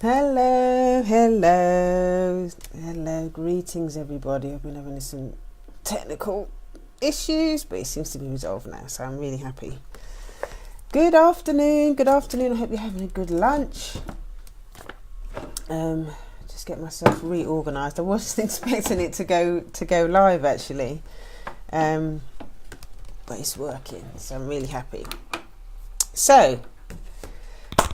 Hello, hello, hello, greetings everybody. I've been having some technical issues, but it seems to be resolved now, so I'm really happy. Good afternoon, I hope you're having a good lunch. Just get myself reorganised. I wasn't expecting it to go live actually, but it's working, so I'm really happy. So,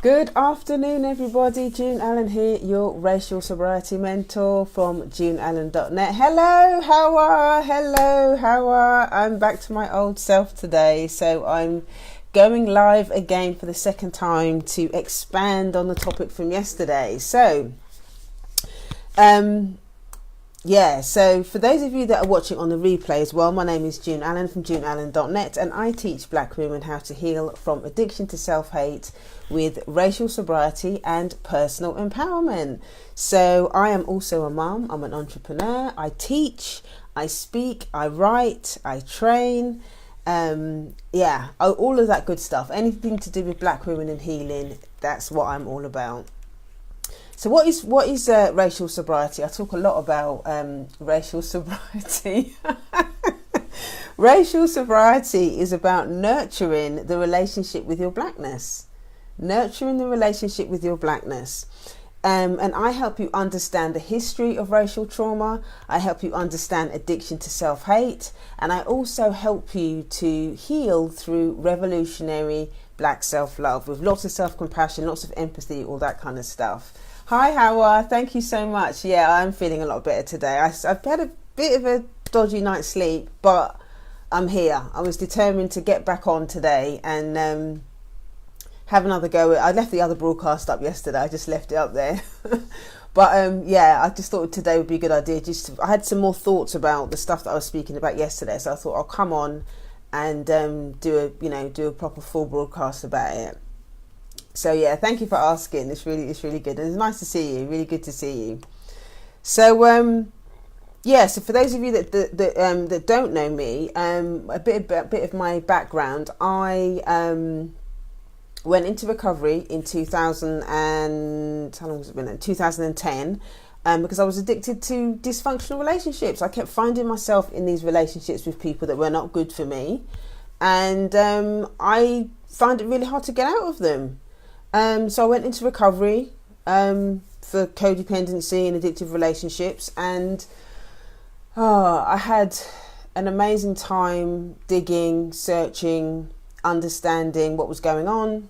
good afternoon everybody, June Allen here, your racial sobriety mentor from juneallen.net. Hello, how are? I'm back to my old self today, so I'm going live again for the second time to expand on the topic from yesterday. So, so for those of you that are watching on the replay as well, my name is June Allen from juneallen.net, and I teach black women how to heal from addiction to self-hate with racial sobriety and personal empowerment. So I am also a mum, I'm an entrepreneur, I teach, I speak, I write, I train, all of that good stuff. Anything to do with black women and healing, that's what I'm all about. So what is racial sobriety? I talk a lot about racial sobriety. Racial sobriety is about nurturing the relationship with your blackness. And I help you understand the history of racial trauma. I help you understand addiction to self-hate. And I also help you to heal through revolutionary black self-love with lots of self-compassion, lots of empathy, all that kind of stuff. Hi, Hawa. Thank you so much. Yeah, I'm feeling a lot better today. I've had a bit of a dodgy night's sleep, but I'm here. I was determined to get back on today and have another go. I left the other broadcast up yesterday. I just left it up there. But I just thought today would be a good idea. I had some more thoughts about the stuff that I was speaking about yesterday, so I thought I'll come on and do a proper full broadcast about it. So yeah, thank you for asking. It's really good, and it's nice to see you. Really good to see you. So so for those of you that don't know me, a bit of my background. I went into recovery in 2010, because I was addicted to dysfunctional relationships. I kept finding myself in these relationships with people that were not good for me, and I found it really hard to get out of them. So I went into recovery for codependency and addictive relationships, and I had an amazing time digging, searching, understanding what was going on.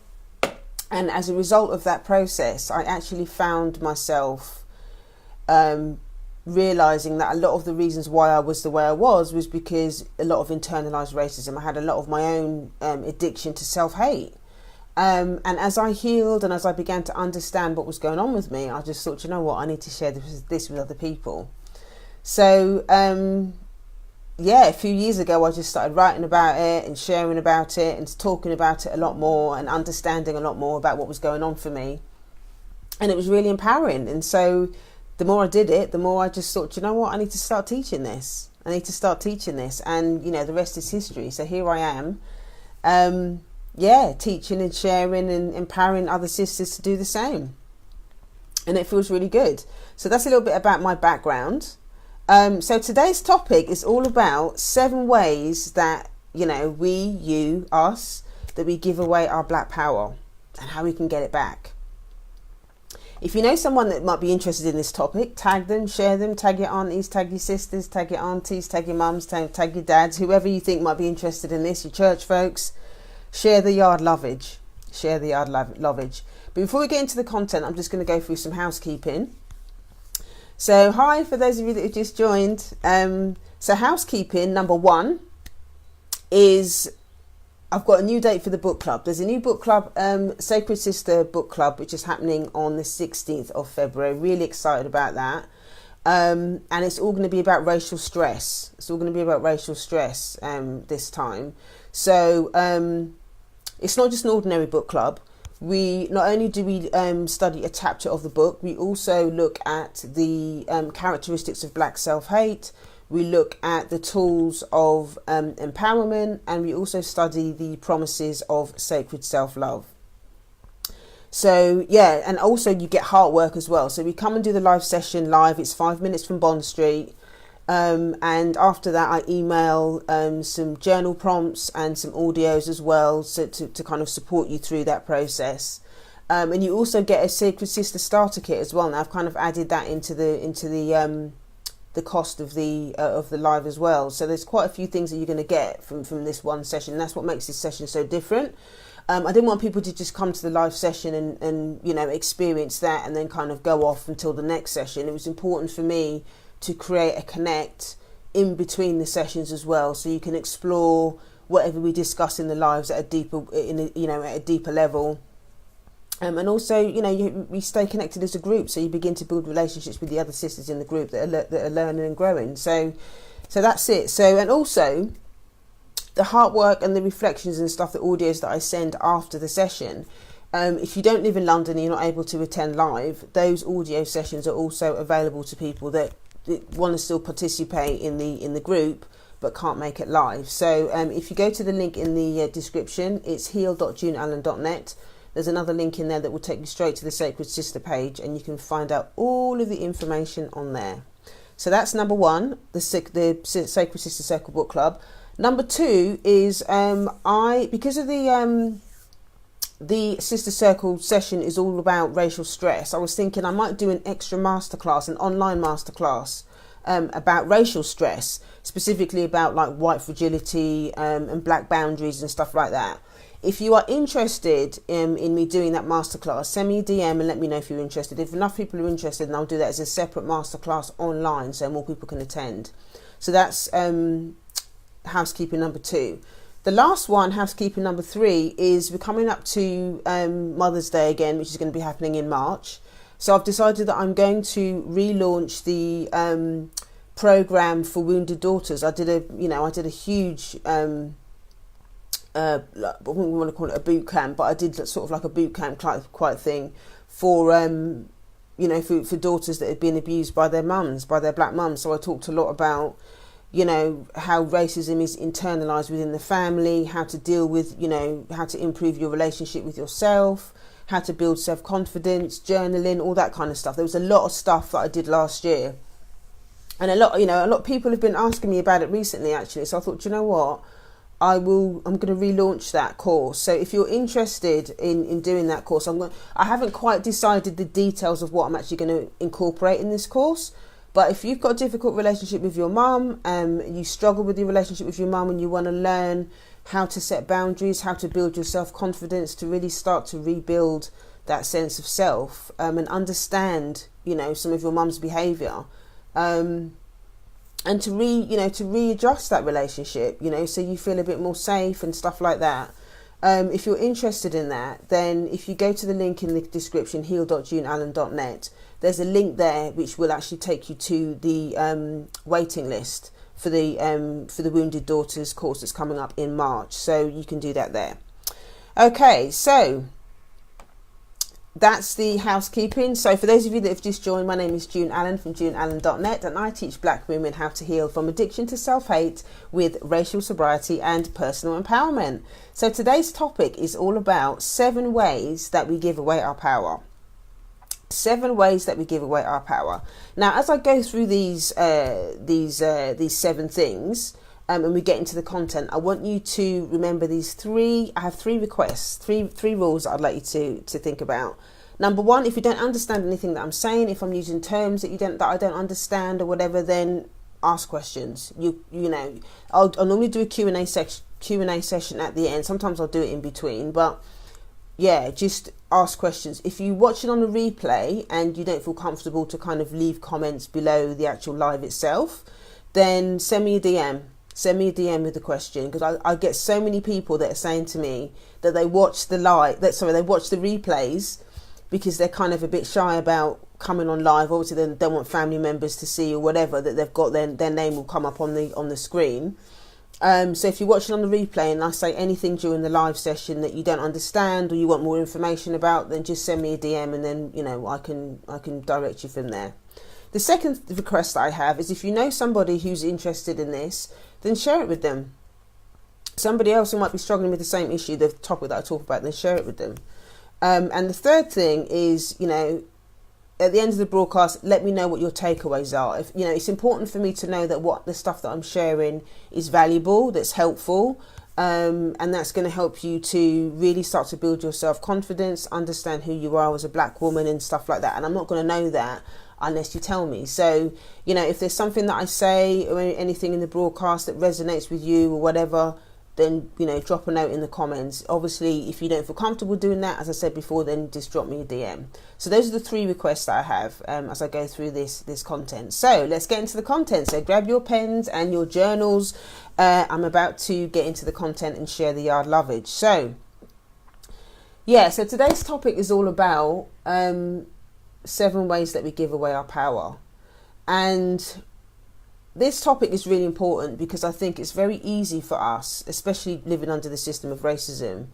And as a result of that process, I actually found myself realizing that a lot of the reasons why I was the way I was because a lot of internalized racism. I had a lot of my own addiction to self-hate. And as I healed and as I began to understand what was going on with me, I just thought, you know what, I need to share this with other people. So, a few years ago, I just started writing about it and sharing about it and talking about it a lot more and understanding a lot more about what was going on for me. And it was really empowering. And so the more I did it, the more I just thought, you know what, I need to start teaching this. And, the rest is history. So here I am. Teaching and sharing and empowering other sisters to do the same. And it feels really good. So that's a little bit about my background. So today's topic is all about 7 ways that, that we give away our black power and how we can get it back. If you know someone that might be interested in this topic, tag them, share them, tag your aunties, tag your sisters, tag your aunties, tag your mums, tag your dads, whoever you think might be interested in this, your church folks. Share the yard lovage. But before we get into the content, I'm just going to go through some housekeeping. So hi, for those of you that have just joined. So housekeeping, number 1 is I've got a new date for the book club. There's a new book club, Sacred Sister Book Club, which is happening on the 16th of February. Really excited about that. And it's all going to be about racial stress. This time. So it's not just an ordinary book club. We not only do we study a chapter of the book, we also look at the characteristics of black self-hate. We look at the tools of empowerment, and we also study the promises of sacred self-love. So yeah, and also you get heart work as well. So we come and do the live session live. It's 5 minutes from Bond Street. And after that, I email some journal prompts and some audios as well, so to kind of support you through that process. And you also get a Sacred Sister starter kit as well. Now I've kind of added that into the cost of the live as well. So there's quite a few things that you're going to get from this one session. And that's what makes this session so different. I didn't want people to just come to the live session and you know, experience that and then kind of go off until the next session. It was important for me to create a connect in between the sessions as well, so you can explore whatever we discuss in the lives at a deeper level. And also, you know, we stay connected as a group, so you begin to build relationships with the other sisters in the group that are learning and growing. So that's it. So, and also the heart work and the reflections and stuff, the audios that I send after the session. If you don't live in London and you're not able to attend live, those audio sessions are also available to people that want to still participate in the group but can't make it live. So if you go to the link in the description, it's heal.juneallen.net. There's another link in there that will take you straight to the Sacred Sister page, and you can find out all of the information on there. So that's number one, the Sacred Sister Circle Book Club. Number two is because of the Sister Circle session is all about racial stress, I was thinking I might do an extra masterclass, an online masterclass about racial stress, specifically about like white fragility and black boundaries and stuff like that. If you are interested in me doing that masterclass, send me a DM and let me know if you're interested. If enough people are interested, then I'll do that as a separate masterclass online so more people can attend. So that's housekeeping number two. The last one, housekeeping number three, is we're coming up to Mother's Day again, which is going to be happening in March. So I've decided that I'm going to relaunch the program for wounded daughters. I did a huge I wouldn't want to call it a boot camp, but I did sort of like a boot camp quite thing for for daughters that had been abused by their mums, by their black mums. So I talked a lot about, you know, how racism is internalized within the family, how to deal with, you know, how to improve your relationship with yourself, how to build self-confidence, journaling, all that kind of stuff. There was a lot of stuff that I did last year, and a lot of people have been asking me about it recently, actually. So I thought, you know what, I'm going to relaunch that course. So if you're interested in doing that course, I haven't quite decided the details of what I'm actually going to incorporate in this course. But if you've got a difficult relationship with your mum, you struggle with your relationship with your mum, and you want to learn how to set boundaries, how to build your self-confidence, to really start to rebuild that sense of self, and understand, you know, some of your mum's behaviour, and to readjust that relationship, you know, so you feel a bit more safe and stuff like that. If you're interested in that, then if you go to the link in the description, heal.juneallen.net, there's a link there which will actually take you to the waiting list for the Wounded Daughters course that's coming up in March. So you can do that there. Okay, so that's the housekeeping. So for those of you that have just joined, my name is June Allen from juneallen.net, and I teach black women how to heal from addiction to self-hate with racial sobriety and personal empowerment. So today's topic is all about 7 ways that we give away our power. 7 ways that we give away our power. Now, as I go through these 7 things, and we get into the content, I want you to remember these 3. I have 3 requests, three rules that I'd like you to think about. Number 1, if you don't understand anything that I'm saying, if I'm using terms that I don't understand or whatever, then ask questions. You know, I'll normally do a Q&A session at the end. Sometimes I'll do it in between, but yeah, just ask questions. If you watch it on a replay and you don't feel comfortable to kind of leave comments below the actual live itself, then send me a DM. Send me a DM with a question, because I get so many people that are saying to me that they watch the replays because they're kind of a bit shy about coming on live. Obviously, they don't want family members to see or whatever, that they've got their name will come up on the screen. So if you're watching on the replay and I say anything during the live session that you don't understand or you want more information about, then just send me a DM, and then, you know, I can direct you from there. The second request that I have is, if you know somebody who's interested in this, then share it with them. Somebody else who might be struggling with the same issue, the topic that I talk about, then share it with them. And the third thing is, at the end of the broadcast, let me know what your takeaways are. If it's important for me to know that what the stuff that I'm sharing is valuable, that's helpful, and that's going to help you to really start to build your self-confidence, understand who you are as a black woman and stuff like that. And I'm not going to know that unless you tell me. So, if there's something that I say or anything in the broadcast that resonates with you or whatever, then, drop a note in the comments. Obviously, if you don't feel comfortable doing that, as I said before, then just drop me a DM. So those are the 3 requests that I have as I go through this content. So let's get into the content. So grab your pens and your journals. I'm about to get into the content and share the yard lovage. So today's topic is all about 7 ways that we give away our power. And this topic is really important because I think it's very easy for us, especially living under the system of racism,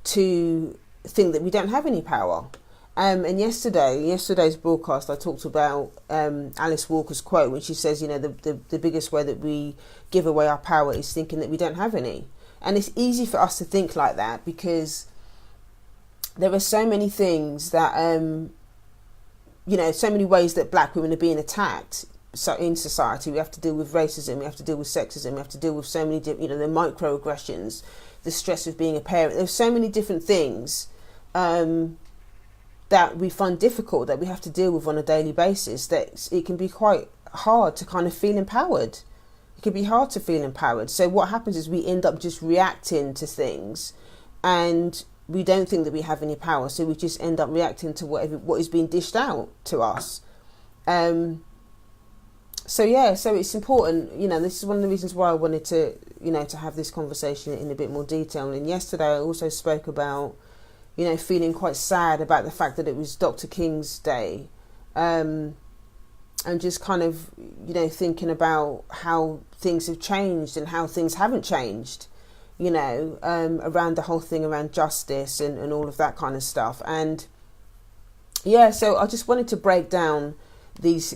to think that we don't have any power. And yesterday's broadcast, I talked about Alice Walker's quote, when she says, the biggest way that we give away our power is thinking that we don't have any. And it's easy for us to think like that because there are so many things that, so many ways that black women are being attacked. So in society, we have to deal with racism, we have to deal with sexism, we have to deal with so many different, the microaggressions, the stress of being a parent. There's so many different things that we find difficult, that we have to deal with on a daily basis, that it can be quite hard to kind of feel empowered. It can be hard to feel empowered. So what happens is we end up just reacting to things and we don't think that we have any power. So we just end up reacting to what is being dished out to us. So it's important, this is one of the reasons why I wanted to, to have this conversation in a bit more detail. And yesterday I also spoke about, feeling quite sad about the fact that it was Dr. King's day. And just kind of, thinking about how things have changed and how things haven't changed, around the whole thing around justice and all of that kind of stuff. And so I just wanted to break down these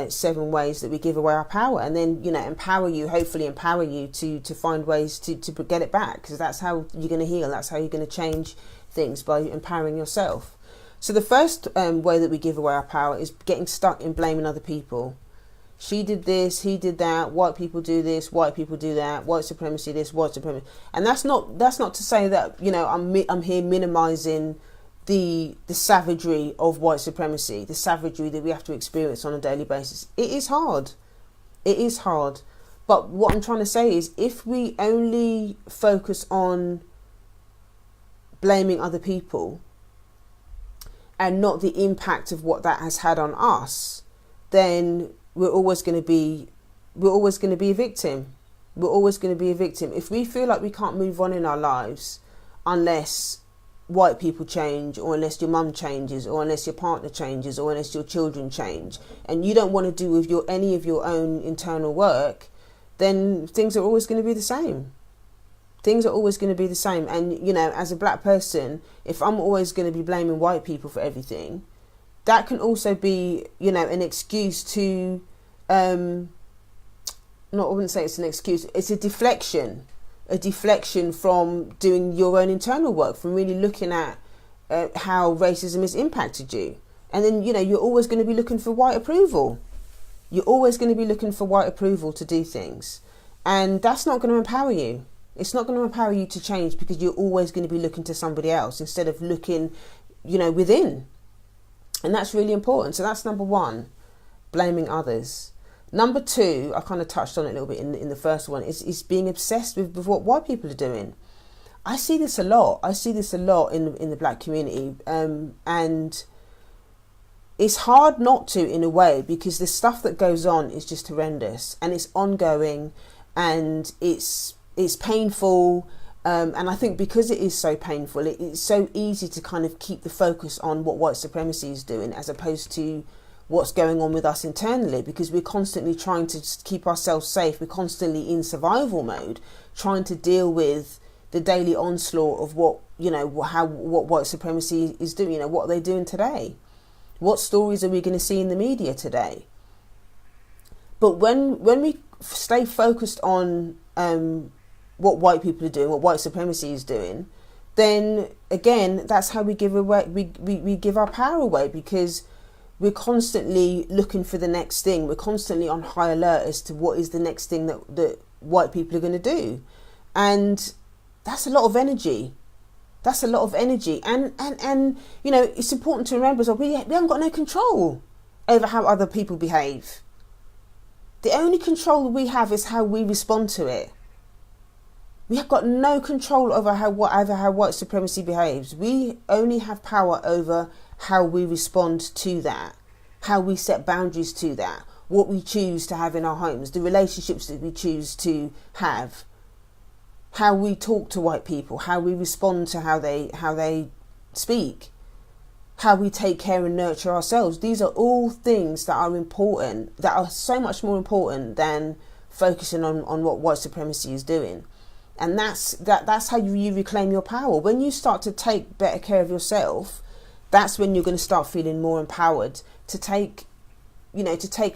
7 ways that we give away our power, and then hopefully empower you to find ways to get it back, because that's how you're going to heal, that's how you're going to change things, by empowering yourself. So the first way that we give away our power is getting stuck in blaming other people. She did this, he did that, white people do this, white people do that, white supremacy this, white supremacy. And that's not to say that I'm here minimizing the savagery of white supremacy, the savagery that we have to experience on a daily basis. It is hard. But what I'm trying to say is, if we only focus on blaming other people and not the impact of what that has had on us, then we're always going to be a victim. We're always going to be a victim. If we feel like we can't move on in our lives unless white people change, or unless your mum changes, or unless your partner changes, or unless your children change, and you don't want to do with any of your own internal work, then things are always going to be the same. And as a black person, if I'm always going to be blaming white people for everything, that can also be an excuse to I wouldn't say it's an excuse, it's a deflection from doing your own internal work, from really looking at how racism has impacted you. And then, you're always going to be looking for white approval. You're always going to be looking for white approval to do things. And that's not going to empower you. It's not going to empower you to change, because you're always going to be looking to somebody else instead of looking, within. And that's really important. So that's number 1, blaming others. Number 2, I kind of touched on it a little bit in the first one, is being obsessed with what white people are doing. I see this a lot. In the black community. And it's hard not to, in a way, because the stuff that goes on is just horrendous, and it's ongoing, and it's painful. And I think because it is so painful, it's so easy to kind of keep the focus on what white supremacy is doing, as opposed to what's going on with us internally, because we're constantly trying to keep ourselves safe. We're constantly in survival mode, trying to deal with the daily onslaught of what white supremacy is doing. What are they doing today? What stories are we going to see in the media today? But when we stay focused on what white people are doing, what white supremacy is doing, then again, that's how we give away, we give our power away, because we're constantly looking for the next thing. We're constantly on high alert as to what is the next thing that white people are going to do. And that's a lot of energy. That's a lot of energy. And you know, it's important to remember as well, we haven't got no control over how other people behave. The only control that we have is how we respond to it. We have got no control over how white supremacy behaves. We only have power over how we respond to that, how we set boundaries to that, what we choose to have in our homes, the relationships that we choose to have, how we talk to white people, how we respond to how they speak, how we take care and nurture ourselves. These are all things that are important, that are so much more important than focusing on what white supremacy is doing. And that's how you reclaim your power. When you start to take better care of yourself, that's when you're going to start feeling more empowered to take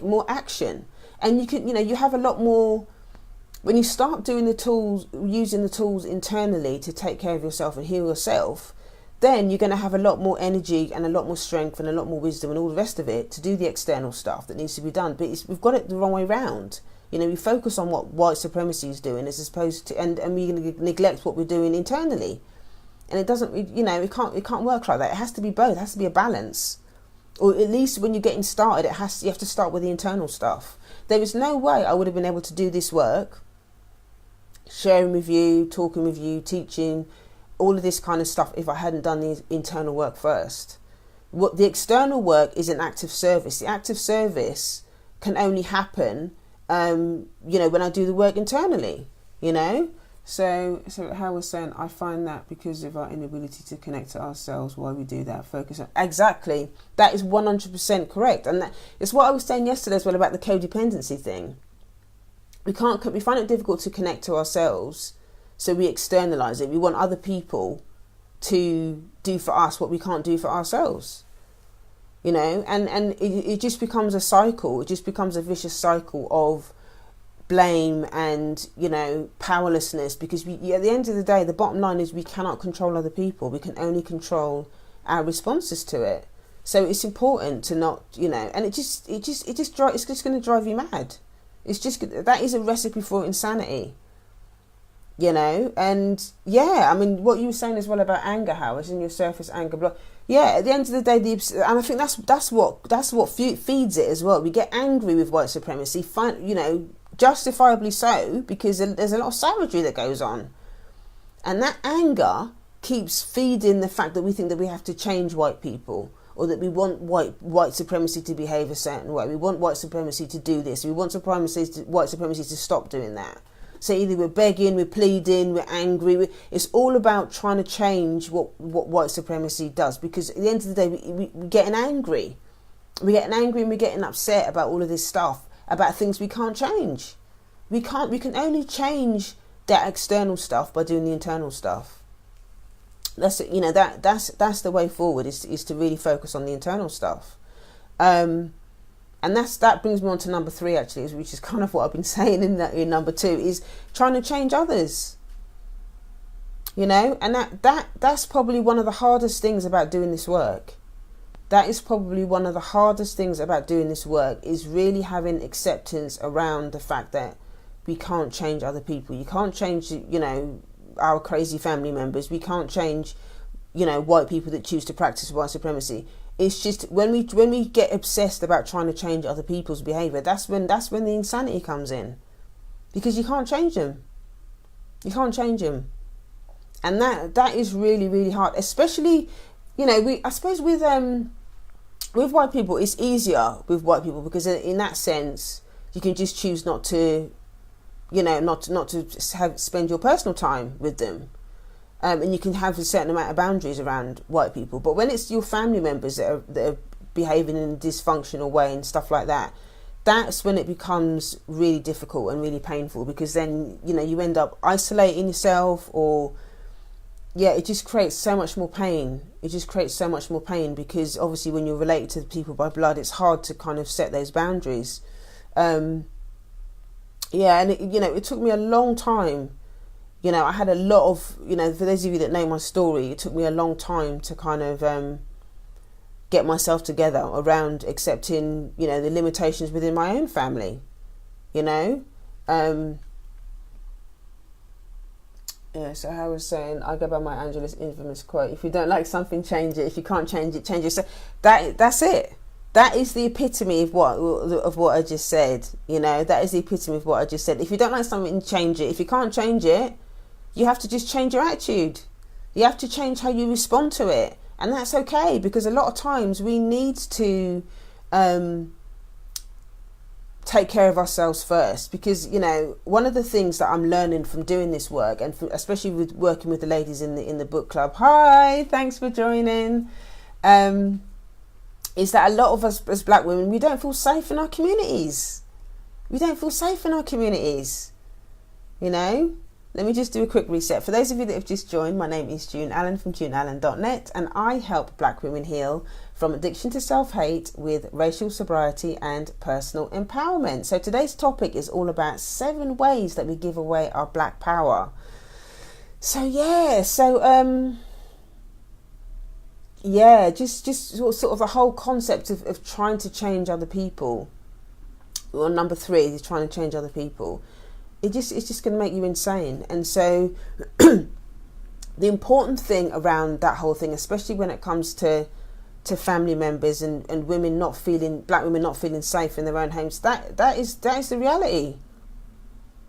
more action. And you have a lot more, when you start doing using the tools internally to take care of yourself and heal yourself, then you're going to have a lot more energy and a lot more strength and a lot more wisdom and all the rest of it to do the external stuff that needs to be done. But we've got it the wrong way round. You know, we focus on what white supremacy is doing as opposed to, and we neglect what we're doing internally. And it doesn't, it can't work like that. It has to be both. It has to be a balance. Or at least when you're getting started, you have to start with the internal stuff. There is no way I would have been able to do this work, sharing with you, talking with you, teaching, all of this kind of stuff, if I hadn't done the internal work first. What the external work is an active service. The active service can only happen when I do the work internally, So how we're saying, I find that because of our inability to connect to ourselves, why we do that, focus on, exactly, that is 100% correct. And that is what I was saying yesterday as well about the codependency thing. We find it difficult to connect to ourselves, so we externalize it. We want other people to do for us what we can't do for ourselves. And it just becomes a cycle. It just becomes a vicious cycle of blame and, powerlessness, because at the end of the day, the bottom line is we cannot control other people. We can only control our responses to it. So it's important to not, and it's just going to drive you mad. That is a recipe for insanity. And what you were saying as well about anger, how it's in your surface anger block. Yeah, at the end of the day, and I think that's what feeds it as well. We get angry with white supremacy, justifiably so, because there's a lot of savagery that goes on, and that anger keeps feeding the fact that we think that we have to change white people, or that we want white supremacy to behave a certain way. We want white supremacy to do this. We want white supremacy to stop doing that. So either we're begging, we're pleading, we're angry. It's all about trying to change what white supremacy does. Because at the end of the day, we're getting angry. We're getting angry and we're getting upset about all of this stuff, about things we can't change. We can only change that external stuff by doing the internal stuff. That's the way forward, is to really focus on the internal stuff. And that brings me on to number 3, actually, which is kind of what I've been saying in number 2, is trying to change others. And that's probably one of the hardest things about doing this work. That is probably one of the hardest things about doing this work, is really having acceptance around the fact that we can't change other people. You can't change, our crazy family members. We can't change, white people that choose to practice white supremacy. It's just when we get obsessed about trying to change other people's behaviour, that's when the insanity comes in, because you can't change them. You can't change them, and that is really, really hard. Especially, I suppose with white people, it's easier with white people because in that sense you can just choose not to, not to spend your personal time with them. And you can have a certain amount of boundaries around white people. But when it's your family members that are behaving in a dysfunctional way and stuff like that, that's when it becomes really difficult and really painful, because then, you end up isolating yourself, or, it just creates so much more pain. It just creates so much more pain, because obviously when you're related to people by blood, it's hard to kind of set those boundaries. And, it took me a long time, You know, I had a lot of, you know, for those of you that know my story, it took me a long time to kind of get myself together around accepting, you know, the limitations within my own family, you know. Yeah, so I was saying, I go by my Angela's infamous quote: if you don't like something, change it. If you can't change it, change it. So that's it. That is the epitome of what I just said. You know, that is the epitome of what I just said. If you don't like something, change it. If you can't change it, you have to just change your attitude. You have to change how you respond to it. And that's okay, because a lot of times we need to take care of ourselves first, because, you know, one of the things that I'm learning from doing this work, and especially with working with the ladies in the book club, hi, thanks for joining, is that a lot of us as black women, we don't feel safe in our communities. We don't feel safe in our communities, you know. Let me just do a quick reset. For those of you that have just joined, my name is June Allen from juneallen.net, and I help black women heal from addiction to self-hate with racial sobriety and personal empowerment. So today's topic is all about 7 ways that we give away our black power. So just sort of the whole concept of trying to change other people. Well, number 3 is trying to change other people. It's just going to make you insane. And so the important thing around that whole thing, especially when it comes to family members and women black women not feeling safe in their own homes, that is the reality.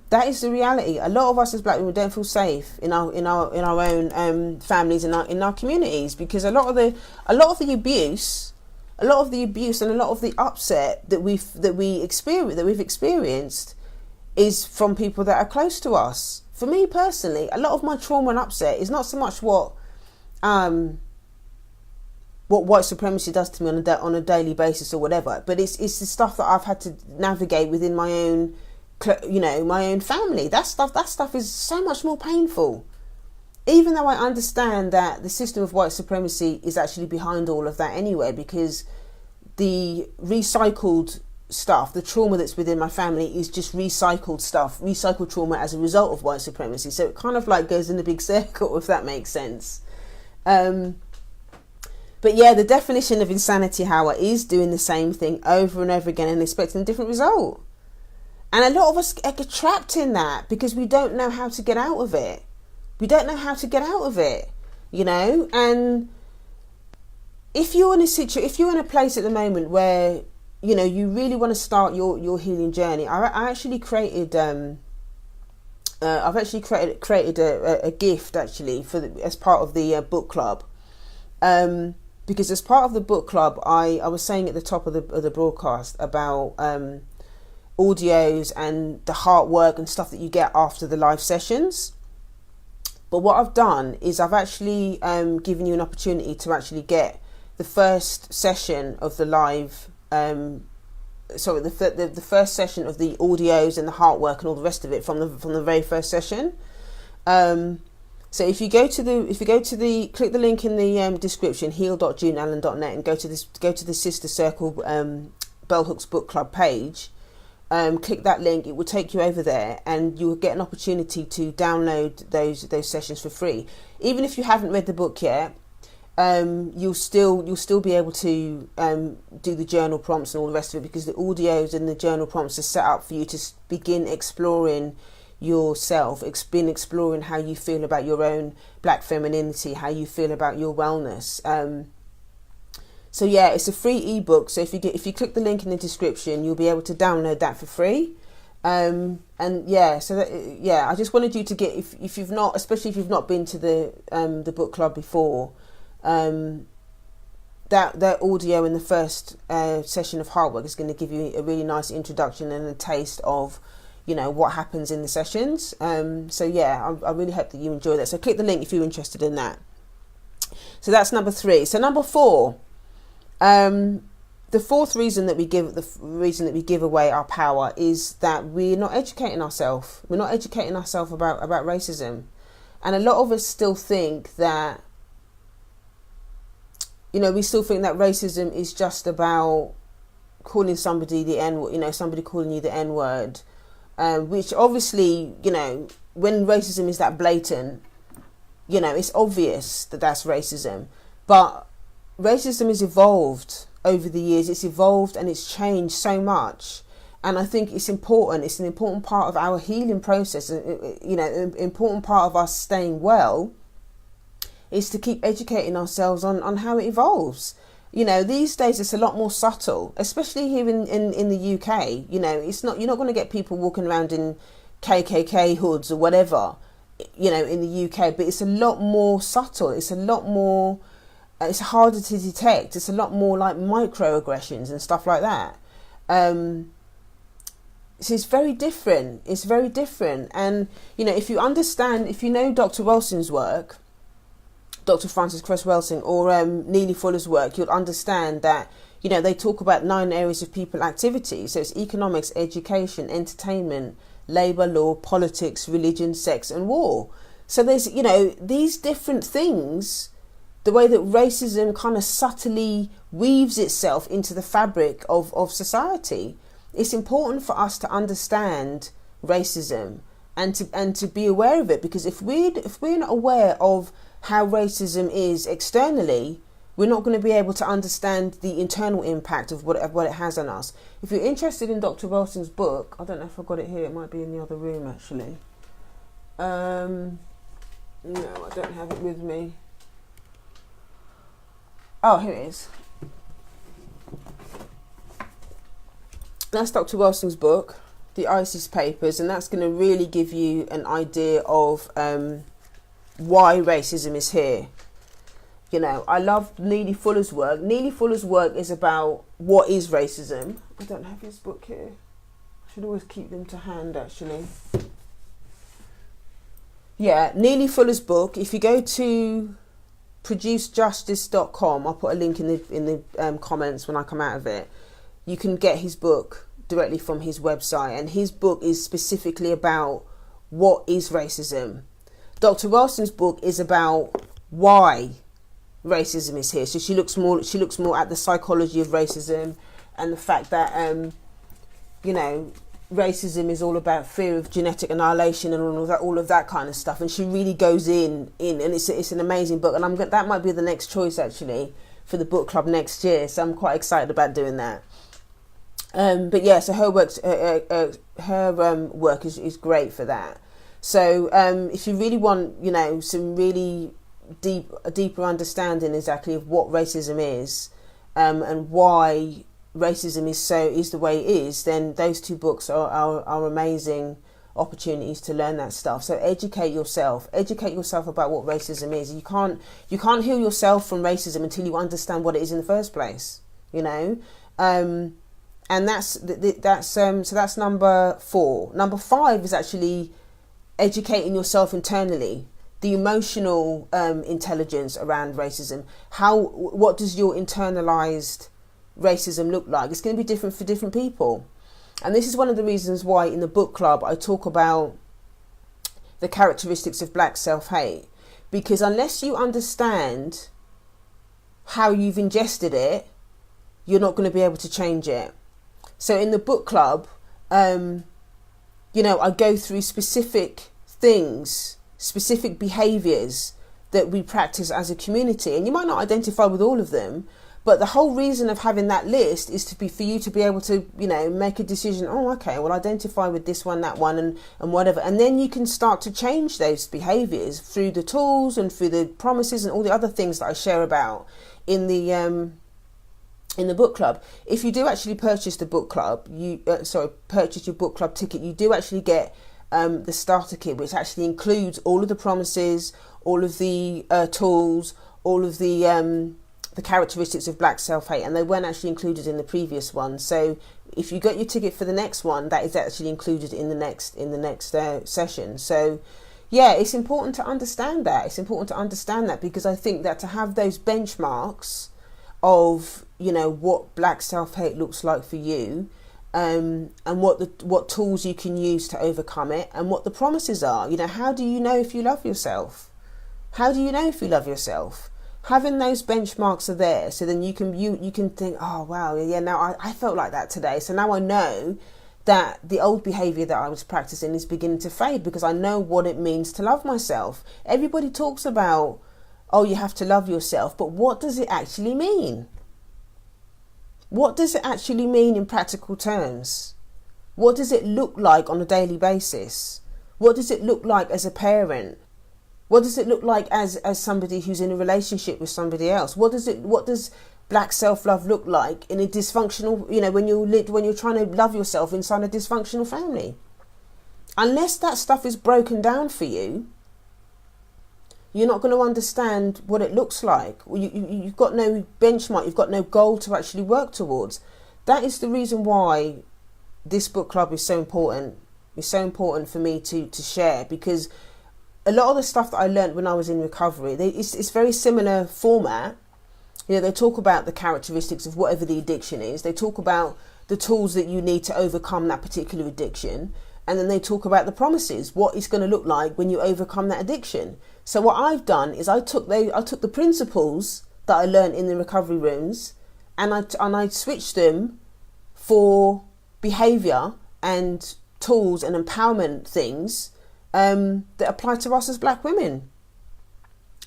That is the reality. A lot of us as black women don't feel safe in our own families, in our communities, because a lot of the abuse and a lot of the upset that we've experienced is from people that are close to us. For me personally, a lot of my trauma and upset is not so much what white supremacy does to me on a daily basis or whatever, but it's the stuff that I've had to navigate within my own, you know, my own family. That stuff is so much more painful. Even though I understand that the system of white supremacy is actually behind all of that anyway, because the recycled stuff, the trauma that's within my family is just recycled trauma as a result of white supremacy. So it kind of like goes in a big circle, if that makes sense. But yeah, the definition of insanity, Howard, is doing the same thing over and over again and expecting a different result. And a lot of us get trapped in that because we don't know how to get out of it. We don't know how to get out of it, you know. And if you're in a place at the moment where, you know, you really want to start your healing journey, I actually created a gift actually as part of the book club, because as part of the book club, I was saying at the top of the broadcast about audios and the heart work and stuff that you get after the live sessions. But what I've done is I've actually given you an opportunity to actually get the first session of the live. The first session of the audios and the heart work and all the rest of it from the very first session. So if you go to the click the link in the description, heal.juneallen.net, and go to the Sister Circle Bell Hooks Book Club page. Click that link. It will take you over there, and you will get an opportunity to download those sessions for free. Even if you haven't read the book yet, you'll still be able to do the journal prompts and all the rest of it, because the audios and the journal prompts are set up for you to begin exploring yourself, exploring how you feel about your own black femininity, how you feel about your wellness. So yeah, it's a free ebook. So if you click the link in the description, you'll be able to download that for free. And yeah, I just wanted you to get, if you've not, especially if you've not been to the book club before, that audio in the first session of heart work is going to give you a really nice introduction and a taste of, you know, what happens in the sessions. So yeah, I really hope that you enjoy that. So click the link if you're interested in that. So that's number 3. So number 4, the fourth reason that we give away our power is that we're not educating ourselves. We're not educating ourselves about racism, and a lot of us still think that, you know, we still think that racism is just about calling somebody the N-word, you know, somebody calling you the N-word, which obviously, you know, when racism is that blatant, you know, it's obvious that that's racism. But racism has evolved over the years. It's evolved and it's changed so much. And I think it's important. It's an important part of our healing process. You know, an important part of us staying well is to keep educating ourselves on how it evolves. You know, these days it's a lot more subtle, especially here in the UK. You know, you're not going to get people walking around in KKK hoods or whatever, you know, in the UK, but it's a lot more subtle. It's a lot more, it's harder to detect. It's a lot more like microaggressions and stuff like that. So it's very different. It's very different. And, you know, if you know Dr. Welsing's work, Dr. Frances Cress Welsing, or Neely Fuller's work, you'll understand that, you know, they talk about 9 areas of people activity. So it's economics, education, entertainment, labour, law, politics, religion, sex and war. So there's, you know, these different things, the way that racism kind of subtly weaves itself into the fabric of society. It's important for us to understand racism and to be aware of it, because if we're not aware of how racism is externally, we're not going to be able to understand the internal impact of what it has on us. If you're interested in Dr. Welsing's book, I don't know if I've got it here, it might be in the other room actually. No, I don't have it with me. Oh, here it is. That's Dr. Welsing's book, The ISIS Papers, and that's going to really give you an idea of why racism is here. You know, I love Neely Fuller's work. Neely Fuller's work is about what is racism. I don't have his book here. I should always keep them to hand, actually. Yeah, Neely Fuller's book. If you go to producejustice.com, I'll put a link in the comments when I come out of it. You can get his book directly from his website, and his book is specifically about what is racism. Dr. Welsing's book is about why racism is here. So she looks more at the psychology of racism and the fact that you know, racism is all about fear of genetic annihilation and all of that kind of stuff. And she really goes in, and it's an amazing book. And that might be the next choice actually for the book club next year. So I'm quite excited about doing that. But yeah, so her work is great for that. So if you really want, you know, some really deeper understanding exactly of what racism is, and why racism is the way it is, then those 2 books are amazing opportunities to learn that stuff. So educate yourself about what racism is. You can't heal yourself from racism until you understand what it is in the first place, you know. And so that's number 4. Number 5 is actually educating yourself internally, the emotional intelligence around racism. What does your internalized racism look like? It's going to be different for different people. And this is one of the reasons why in the book club I talk about the characteristics of black self-hate, because unless you understand how you've ingested it, you're not going to be able to change it. So in the book club, you know, I go through specific things, specific behaviours that we practice as a community. And you might not identify with all of them, but the whole reason of having that list is for you to be able to, you know, make a decision. Oh, okay, well, identify with this one, that one, and whatever. And then you can start to change those behaviours through the tools and through the promises and all the other things that I share about in the book club. If you do actually purchase the book club, purchase your book club ticket, you do actually get the starter kit, which actually includes all of the promises, all of the tools, all of the characteristics of black self-hate, and they weren't actually included in the previous one. So if you got your ticket for the next one, that is actually included in the next session. So yeah, it's important to understand that. It's important to understand that, because I think that to have those benchmarks of, you know, what black self-hate looks like for you, and what tools you can use to overcome it, and what the promises are. You know, how do you know if you love yourself? How do you know if you love yourself? Having those benchmarks are there, so then you can think, oh wow, yeah, now I felt like that today, so now I know that the old behaviour that I was practicing is beginning to fade, because I know what it means to love myself. Everybody talks about, oh, you have to love yourself, but what does it actually mean? What does it actually mean in practical terms? What does it look like on a daily basis? What does it look like as a parent? What does it look like as somebody who's in a relationship with somebody else? What does black self-love look like in a dysfunctional, when you're trying to love yourself inside a dysfunctional family? Unless that stuff is broken down for you, you're not going to understand what it looks like. You've got no benchmark, you've got no goal to actually work towards. That is the reason why this book club is so important. It's so important for me to share, because a lot of the stuff that I learned when I was in recovery, it's very similar format. They talk about the characteristics of whatever the addiction is. They talk about the tools that you need to overcome that particular addiction. And then they talk about the promises, what it's going to look like when you overcome that addiction. So what I've done is I took the principles that I learned in the recovery rooms, and I switched them for behaviour and tools and empowerment things that apply to us as black women.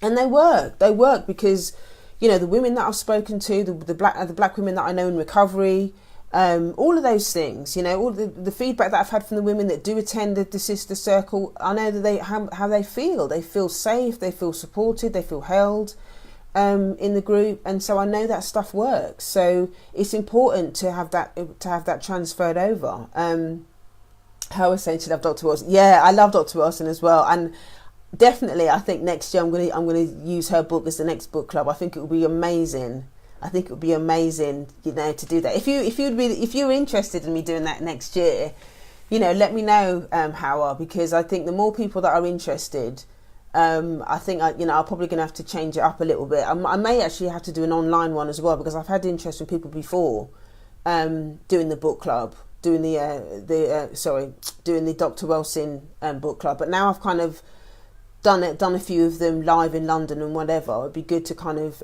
And they work because, the women that I've spoken to, the black women that I know in recovery, all of those things, all the feedback that I've had from the women that do attend the Sister Circle, I know that how they feel. They feel safe, they feel supported, they feel held in the group, and so I know that stuff works. So it's important to have that transferred over. How I was saying to love Dr. Wilson. Yeah, I love Dr. Wilson as well, and definitely I think next year I'm gonna use her book as the next book club. I think it will be amazing. to do that. If you're interested in me doing that next year, let me know, Howard, because I think the more people that are interested, I think I'm probably going to have to change it up a little bit. I may actually have to do an online one as well, because I've had interest from people before doing the book club, doing the Dr. Wilson book club, but now I've kind of done a few of them live in London and whatever. It'd be good to kind of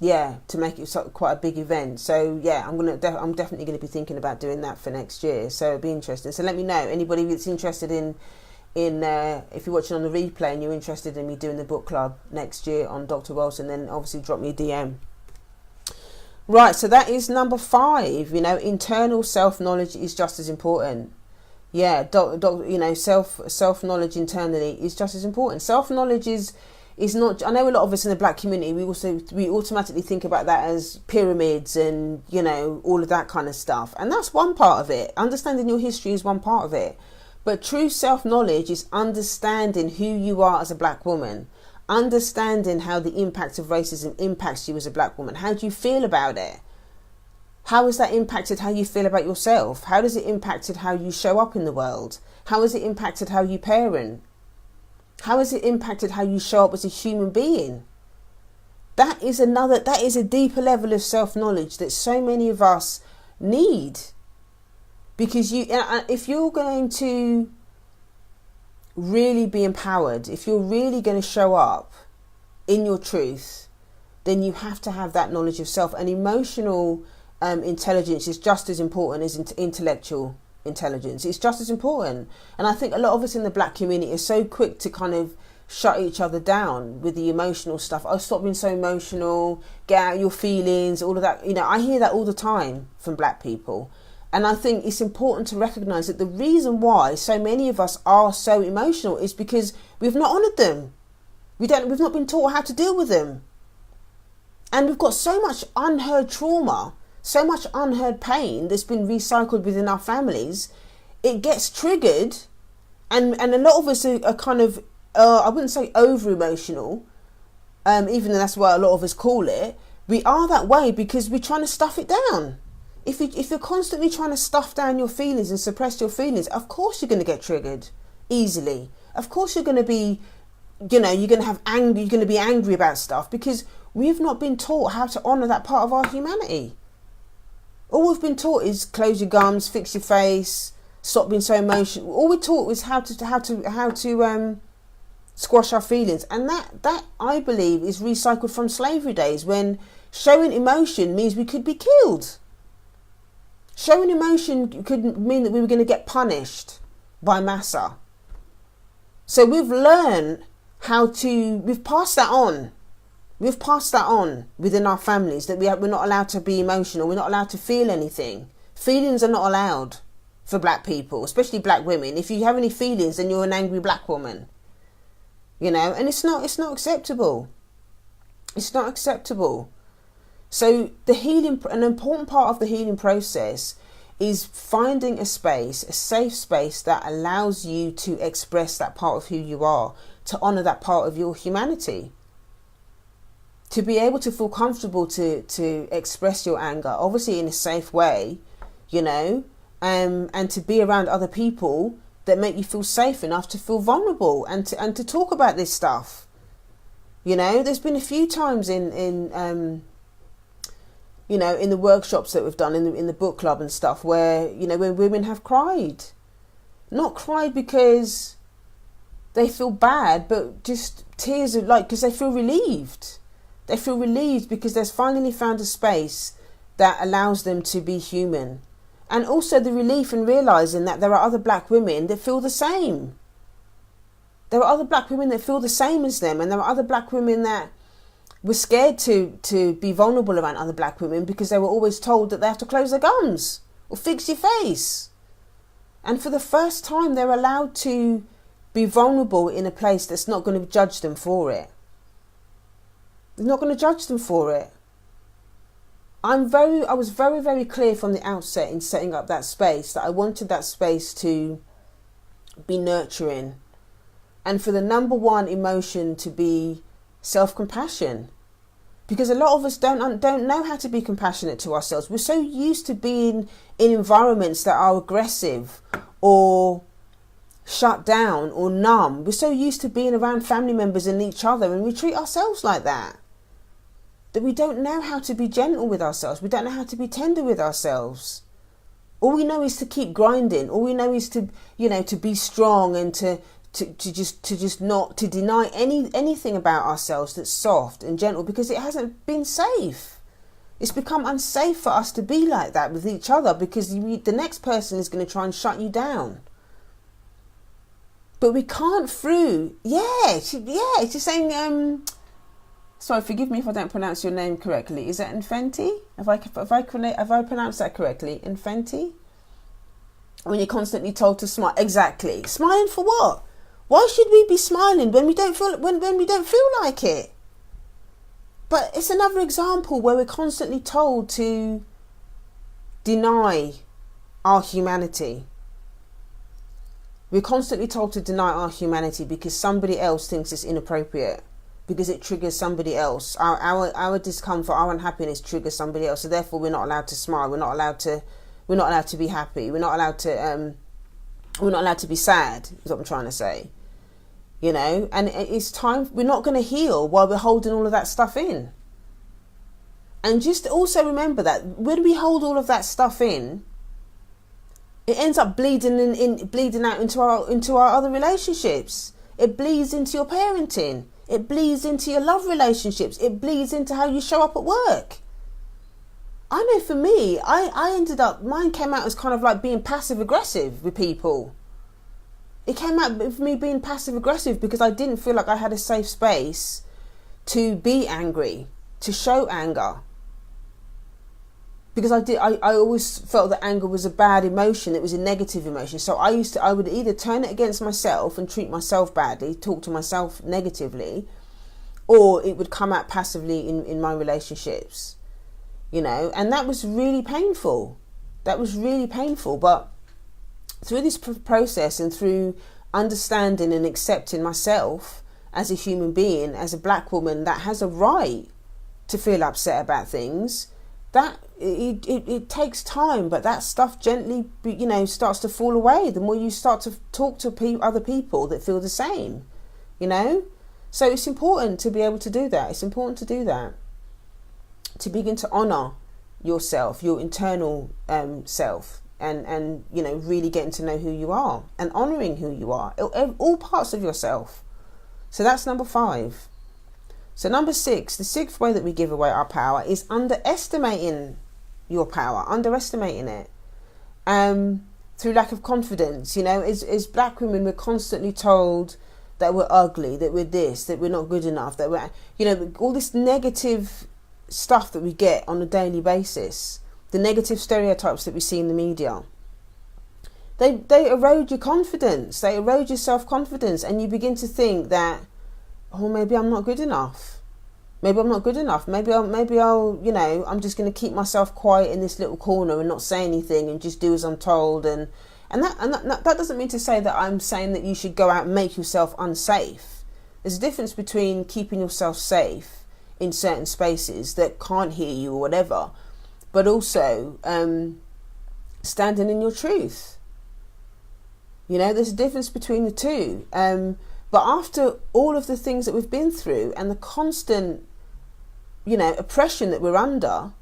to make it quite a big event. So I'm definitely going to be thinking about doing that for next year. So it'll be interesting. So let me know, anybody that's interested in if you're watching on the replay and you're interested in me doing the book club next year on Dr. Wilson, then obviously drop me a DM. Right, so that is number 5. Internal self-knowledge is just as important. Self-knowledge internally is just as important. Self-knowledge is not, I know a lot of us in the black community, we automatically think about that as pyramids and, all of that kind of stuff. And that's one part of it. Understanding your history is one part of it. But true self-knowledge is understanding who you are as a black woman, understanding how the impact of racism impacts you as a black woman. How do you feel about it? How has that impacted how you feel about yourself? How does it impacted how you show up in the world? How has it impacted how you parent? How has it impacted how you show up as a human being? That is a deeper level of self-knowledge that so many of us need. Because if you're going to really be empowered, if you're really going to show up in your truth, then you have to have that knowledge of self. And emotional intelligence is just as important as intellectual intelligence. It's just as important. And I think a lot of us in the black community are so quick to kind of shut each other down with the emotional stuff. Oh, stop being so emotional, get out your feelings, all of that. I hear that all the time from black people. And I think it's important to recognise that the reason why so many of us are so emotional is because we've not honoured them. We've not been taught how to deal with them. And we've got so much unheard trauma, so much unheard pain that's been recycled within our families. It gets triggered, and a lot of us are kind of, I wouldn't say over emotional, even though that's what a lot of us call it. We are that way because we're trying to stuff it down. If you're constantly trying to stuff down your feelings and suppress your feelings, of course you're going to get triggered easily. Of course you're going to be, you're going to have anger. You're going to be angry about stuff because we've not been taught how to honour that part of our humanity. All we've been taught is close your gums, fix your face, stop being so emotional. All we're taught is how to squash our feelings, and that I believe is recycled from slavery days when showing emotion means we could be killed. Showing emotion could mean that we were going to get punished by massa. So we've learned we've passed that on. We've passed that on within our families, that we're not allowed to be emotional. We're not allowed to feel anything. Feelings are not allowed for black people, especially black women. If you have any feelings, then you're an angry black woman. You know, and it's not acceptable. It's not acceptable. So an important part of the healing process is finding a space, a safe space that allows you to express that part of who you are, to honour that part of your humanity. To be able to feel comfortable to express your anger, obviously in a safe way, you know, and to be around other people that make you feel safe enough to feel vulnerable and to talk about this stuff. You know, there's been a few times in you know, in the workshops that we've done in the book club and stuff, where, you know, when women have cried, not cried because they feel bad, but just tears of because they feel relieved. They feel relieved because they've finally found a space that allows them to be human. And also the relief in realising that there are other black women that feel the same. There are other black women that feel the same as them, and there are other black women that were scared to be vulnerable around other black women because they were always told that they have to close their gums or fix your face. And for the first time, they're allowed to be vulnerable in a place that's not going to judge them for it. They're not going to judge them for it. I was very, very clear from the outset in setting up that space that I wanted that space to be nurturing, and for the number one emotion to be self-compassion, because a lot of us don't know how to be compassionate to ourselves. We're so used to being in environments that are aggressive or shut down or numb. We're so used to being around family members and each other, and we treat ourselves like that we don't know how to be gentle with ourselves. We don't know how to be tender with ourselves. All we know is to keep grinding. All we know is to, you know, to be strong and to just not to deny anything about ourselves that's soft and gentle, because it hasn't been safe. It's become unsafe for us to be like that with each other, because the next person is going to try and shut you down. But we can't it's just saying, sorry, forgive me if I don't pronounce your name correctly. Is that Infenti? Have I pronounced that correctly? Infenti? When you're constantly told to smile. Exactly. Smiling for what? Why should we be smiling when we don't feel like it? But it's another example where we're constantly told to deny our humanity. We're constantly told to deny our humanity because somebody else thinks it's inappropriate, because it triggers somebody else. Our discomfort, our unhappiness triggers somebody else. So therefore we're not allowed to smile. We're not allowed to be happy. We're not allowed to be sad, is what I'm trying to say. You know, and it's time. We're not going to heal while we're holding all of that stuff in. And just also remember that when we hold all of that stuff in, it ends up bleeding out into our other relationships. It bleeds into your parenting. It bleeds into your love relationships. It bleeds into how you show up at work. I know for me, mine came out as kind of like being passive aggressive with people. It came out with me being passive aggressive because I didn't feel like I had a safe space to be angry, to show anger. Because I always felt that anger was a bad emotion. It was a negative emotion. So I would either turn it against myself and treat myself badly, talk to myself negatively, or it would come out passively in my relationships, you know, and that was really painful. But through this process and through understanding and accepting myself as a human being, as a black woman that has a right to feel upset about things, that it takes time, but that stuff gently, you know, starts to fall away the more you start to talk to other people that feel the same, you know. So it's important to be able to do that. It's important to do that, to begin to honour yourself, your internal self, and you know, really getting to know who you are and honouring who you are, all parts of yourself. So that's number 5. So number 6, the 6th way that we give away our power is underestimating your power, underestimating it. through lack of confidence. You know, as black women, we're constantly told that we're ugly, that we're this, that we're not good enough, that we're, you know, all this negative stuff that we get on a daily basis, the negative stereotypes that we see in the media. They erode your confidence, they erode your self-confidence, and you begin to think that, oh, maybe I'm not good enough. Maybe I'm not good enough. Maybe I'll, you know, I'm just going to keep myself quiet in this little corner and not say anything and just do as I'm told. And that doesn't mean to say that I'm saying that you should go out and make yourself unsafe. There's a difference between keeping yourself safe in certain spaces that can't hear you or whatever, but also standing in your truth. You know, there's a difference between the two. But after all of the things that we've been through and the constant, you know, oppression that we're under,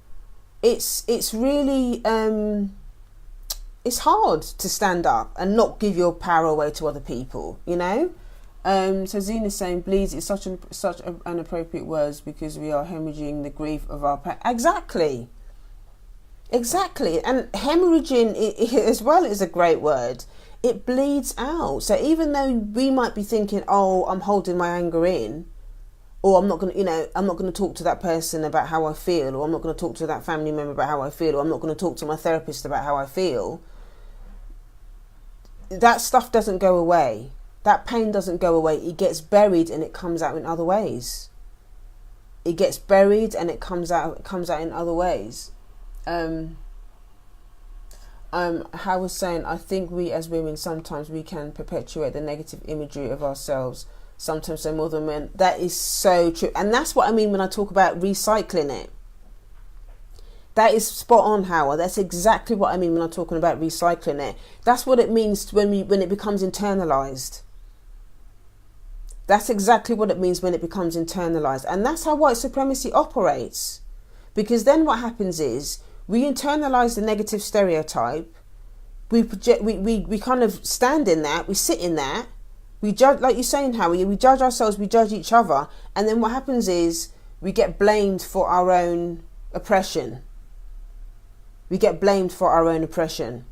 it's really, it's hard to stand up and not give your power away to other people, you know? So Zena's saying, bleeds is such an appropriate word because we are hemorrhaging the grief of our parents. Exactly. And hemorrhaging as well is a great word. It bleeds out. So even though we might be thinking, oh, I'm holding my anger in, or I'm not going to, you know, I'm not going to talk to that person about how I feel, or I'm not going to talk to that family member about how I feel, or I'm not going to talk to my therapist about how I feel, that stuff doesn't go away. That pain doesn't go away. It gets buried and it comes out in other ways. It gets buried and it comes out in other ways. How was saying, I think we as women, sometimes we can perpetuate the negative imagery of ourselves, sometimes so more than men. That is so true. And that's what I mean when I talk about recycling it. That is spot on, Howard. That's exactly what I mean when I'm talking about recycling it. That's what it means when it becomes internalized. That's exactly what it means when it becomes internalized. And that's how white supremacy operates. Because then what happens is, we internalize the negative stereotype. We project. We kind of stand in that. We sit in that. We judge, like you're saying, Howie. We judge ourselves. We judge each other. And then what happens is we get blamed for our own oppression. We get blamed for our own oppression.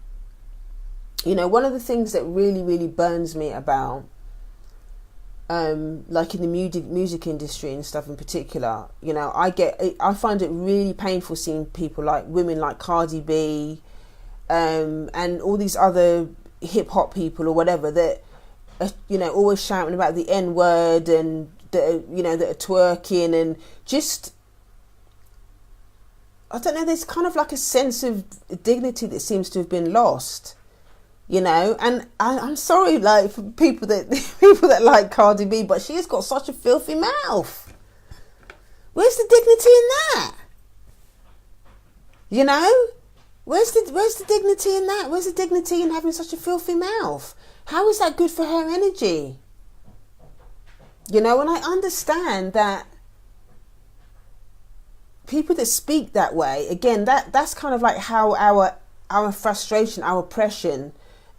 You know, one of the things that really, really burns me about, like in the music industry and stuff in particular, you know, I find it really painful seeing people like women like Cardi B, and all these other hip hop people or whatever that are, you know, always shouting about the N word and that, you know, that are twerking and just, I don't know, there's kind of like a sense of dignity that seems to have been lost. You know, and I'm sorry, like, for people that like Cardi B, but she's got such a filthy mouth. Where's the dignity in that? You know, where's the dignity in that? Where's the dignity in having such a filthy mouth? How is that good for her energy? You know, and I understand that people that speak that way, again, that's kind of like how our frustration, our oppression.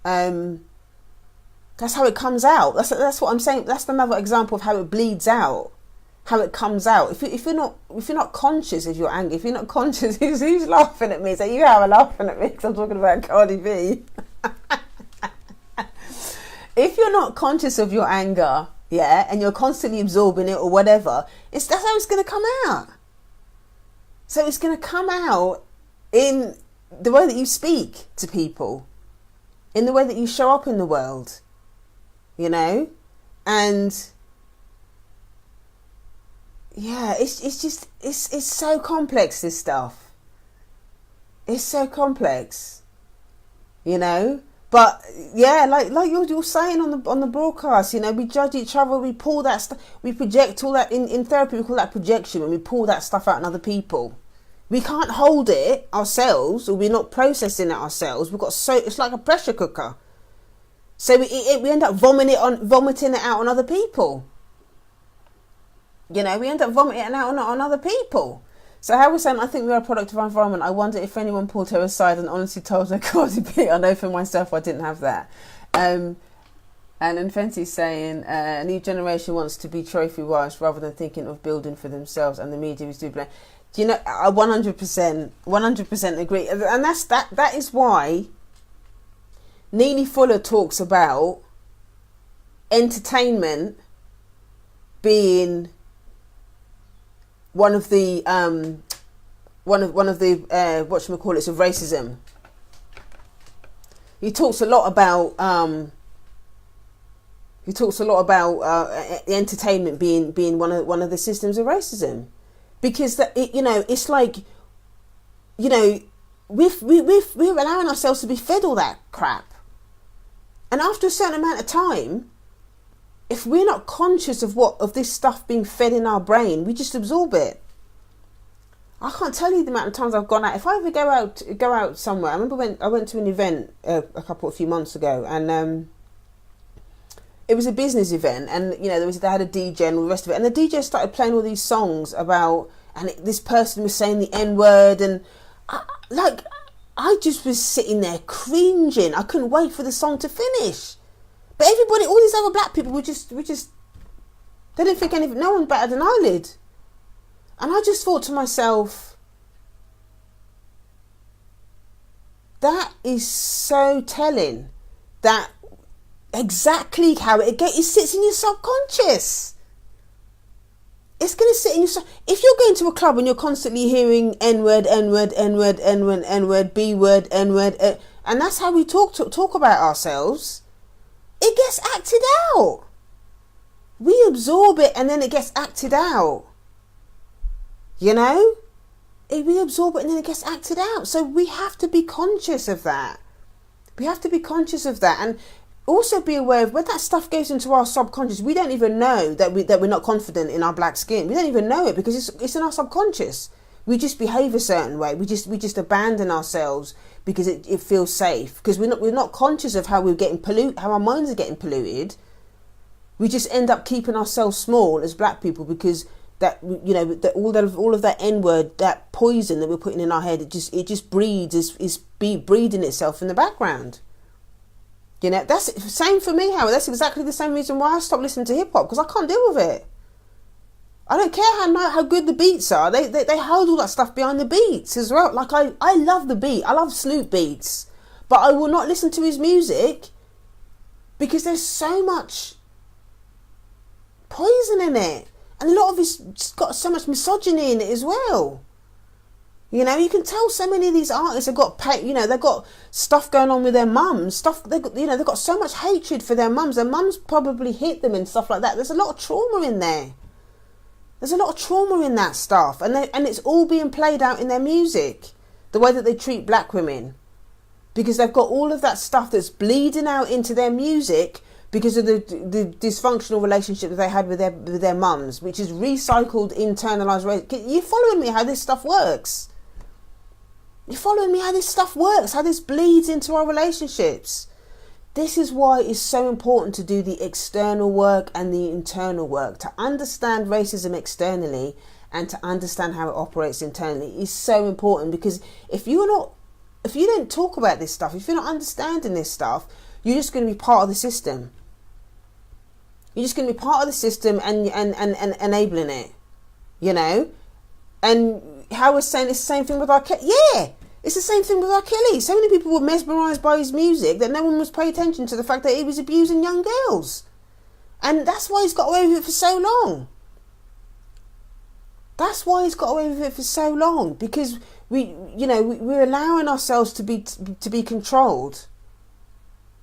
That's how it comes out. That's what I'm saying. That's another example of how it bleeds out, how it comes out. If you're not conscious of your anger, if you're not conscious, who's laughing at me? So you are laughing at me because I'm talking about Cardi B. If you're not conscious of your anger, yeah, and you're constantly absorbing it or whatever, that's how it's going to come out. So it's going to come out in the way that you speak to people, in the way that you show up in the world, you know? And yeah, it's so complex, this stuff. It's so complex, you know? But yeah, like you're saying on the broadcast, you know, we judge each other, we pull that stuff, we project all that, in therapy we call that projection, when we pull that stuff out on other people. We can't hold it ourselves, or we're not processing it ourselves. It's like a pressure cooker. So we end up vomiting it out on other people. You know, we end up vomiting it out on other people. So how we're saying, I think we're a product of our environment. I wonder if anyone pulled her aside and honestly told her, Cardi B, I know for myself I didn't have that. And then Fenty's saying, a new generation wants to be trophy wives rather than thinking of building for themselves, and the media is doing blame. You know, I 100% agree, and that is why Neely Fuller talks about entertainment being one of the whatchamacallits of racism. He talks a lot about entertainment being one of the systems of racism, because it's like, we're allowing ourselves to be fed all that crap, and after a certain amount of time, if we're not conscious of this stuff being fed in our brain, we just absorb it. I can't tell you the amount of times I've gone out. If I ever go out somewhere, I remember when I went to an event a few months ago, and it was a business event, and they had a DJ and all the rest of it, and the DJ started playing all these songs about, and this person was saying the N-word, and I just was sitting there cringing. I couldn't wait for the song to finish. But everybody, all these other black people were just they didn't think anything, no one batted an eyelid. And I just thought to myself, that is so telling, that exactly how it sits in your subconscious. It's going to sit in your if you're going to a club and you're constantly hearing N-word, N-word, N-word, N-word, N-word, B-word, N-word, and that's how we talk about ourselves, it gets acted out. We absorb it and then it gets acted out. We absorb it and then it gets acted out. So we have to be conscious of that. And also be aware of when that stuff goes into our subconscious. We don't even know that we're not confident in our black skin. We don't even know it because it's in our subconscious. We just behave a certain way. We just abandon ourselves because it feels safe. Because we're not conscious of how how our minds are getting polluted. We just end up keeping ourselves small as black people because that all of that N-word, that poison that we're putting in our head, it just breeds is breeding itself in the background. That's the same for me, Howard. That's exactly the same reason why I stopped listening to hip hop, because I can't deal with it. I don't care how good the beats are. They hold all that stuff behind the beats as well. Like I love the beat. I love Snoop beats, but I will not listen to his music because there's so much poison in it. And a lot of it's got so much misogyny in it as well. You can tell so many of these artists have got they've got stuff going on with their mums. They've got so much hatred for their mums. Their mums probably hit them and stuff like that. There's a lot of trauma in there. There's a lot of trauma in that stuff, and it's all being played out in their music. The way that they treat black women, because they've got all of that stuff that's bleeding out into their music. Because of the dysfunctional relationship that they had with their mums, which is recycled, internalized race. You're following me how this stuff works? How this bleeds into our relationships. This is why it's so important to do the external work and the internal work. To understand racism externally and to understand how it operates internally is so important, because if you don't talk about this stuff, if you're not understanding this stuff, you're just going to be part of the system. You're just going to be part of the system and enabling it, And Howard was saying it's the same thing with R. Kelly. Yeah, it's the same thing with R. Kelly. So many people were mesmerised by his music that no one was paying attention to the fact that he was abusing young girls. And that's why he's got away with it for so long. Because we're allowing ourselves to be controlled,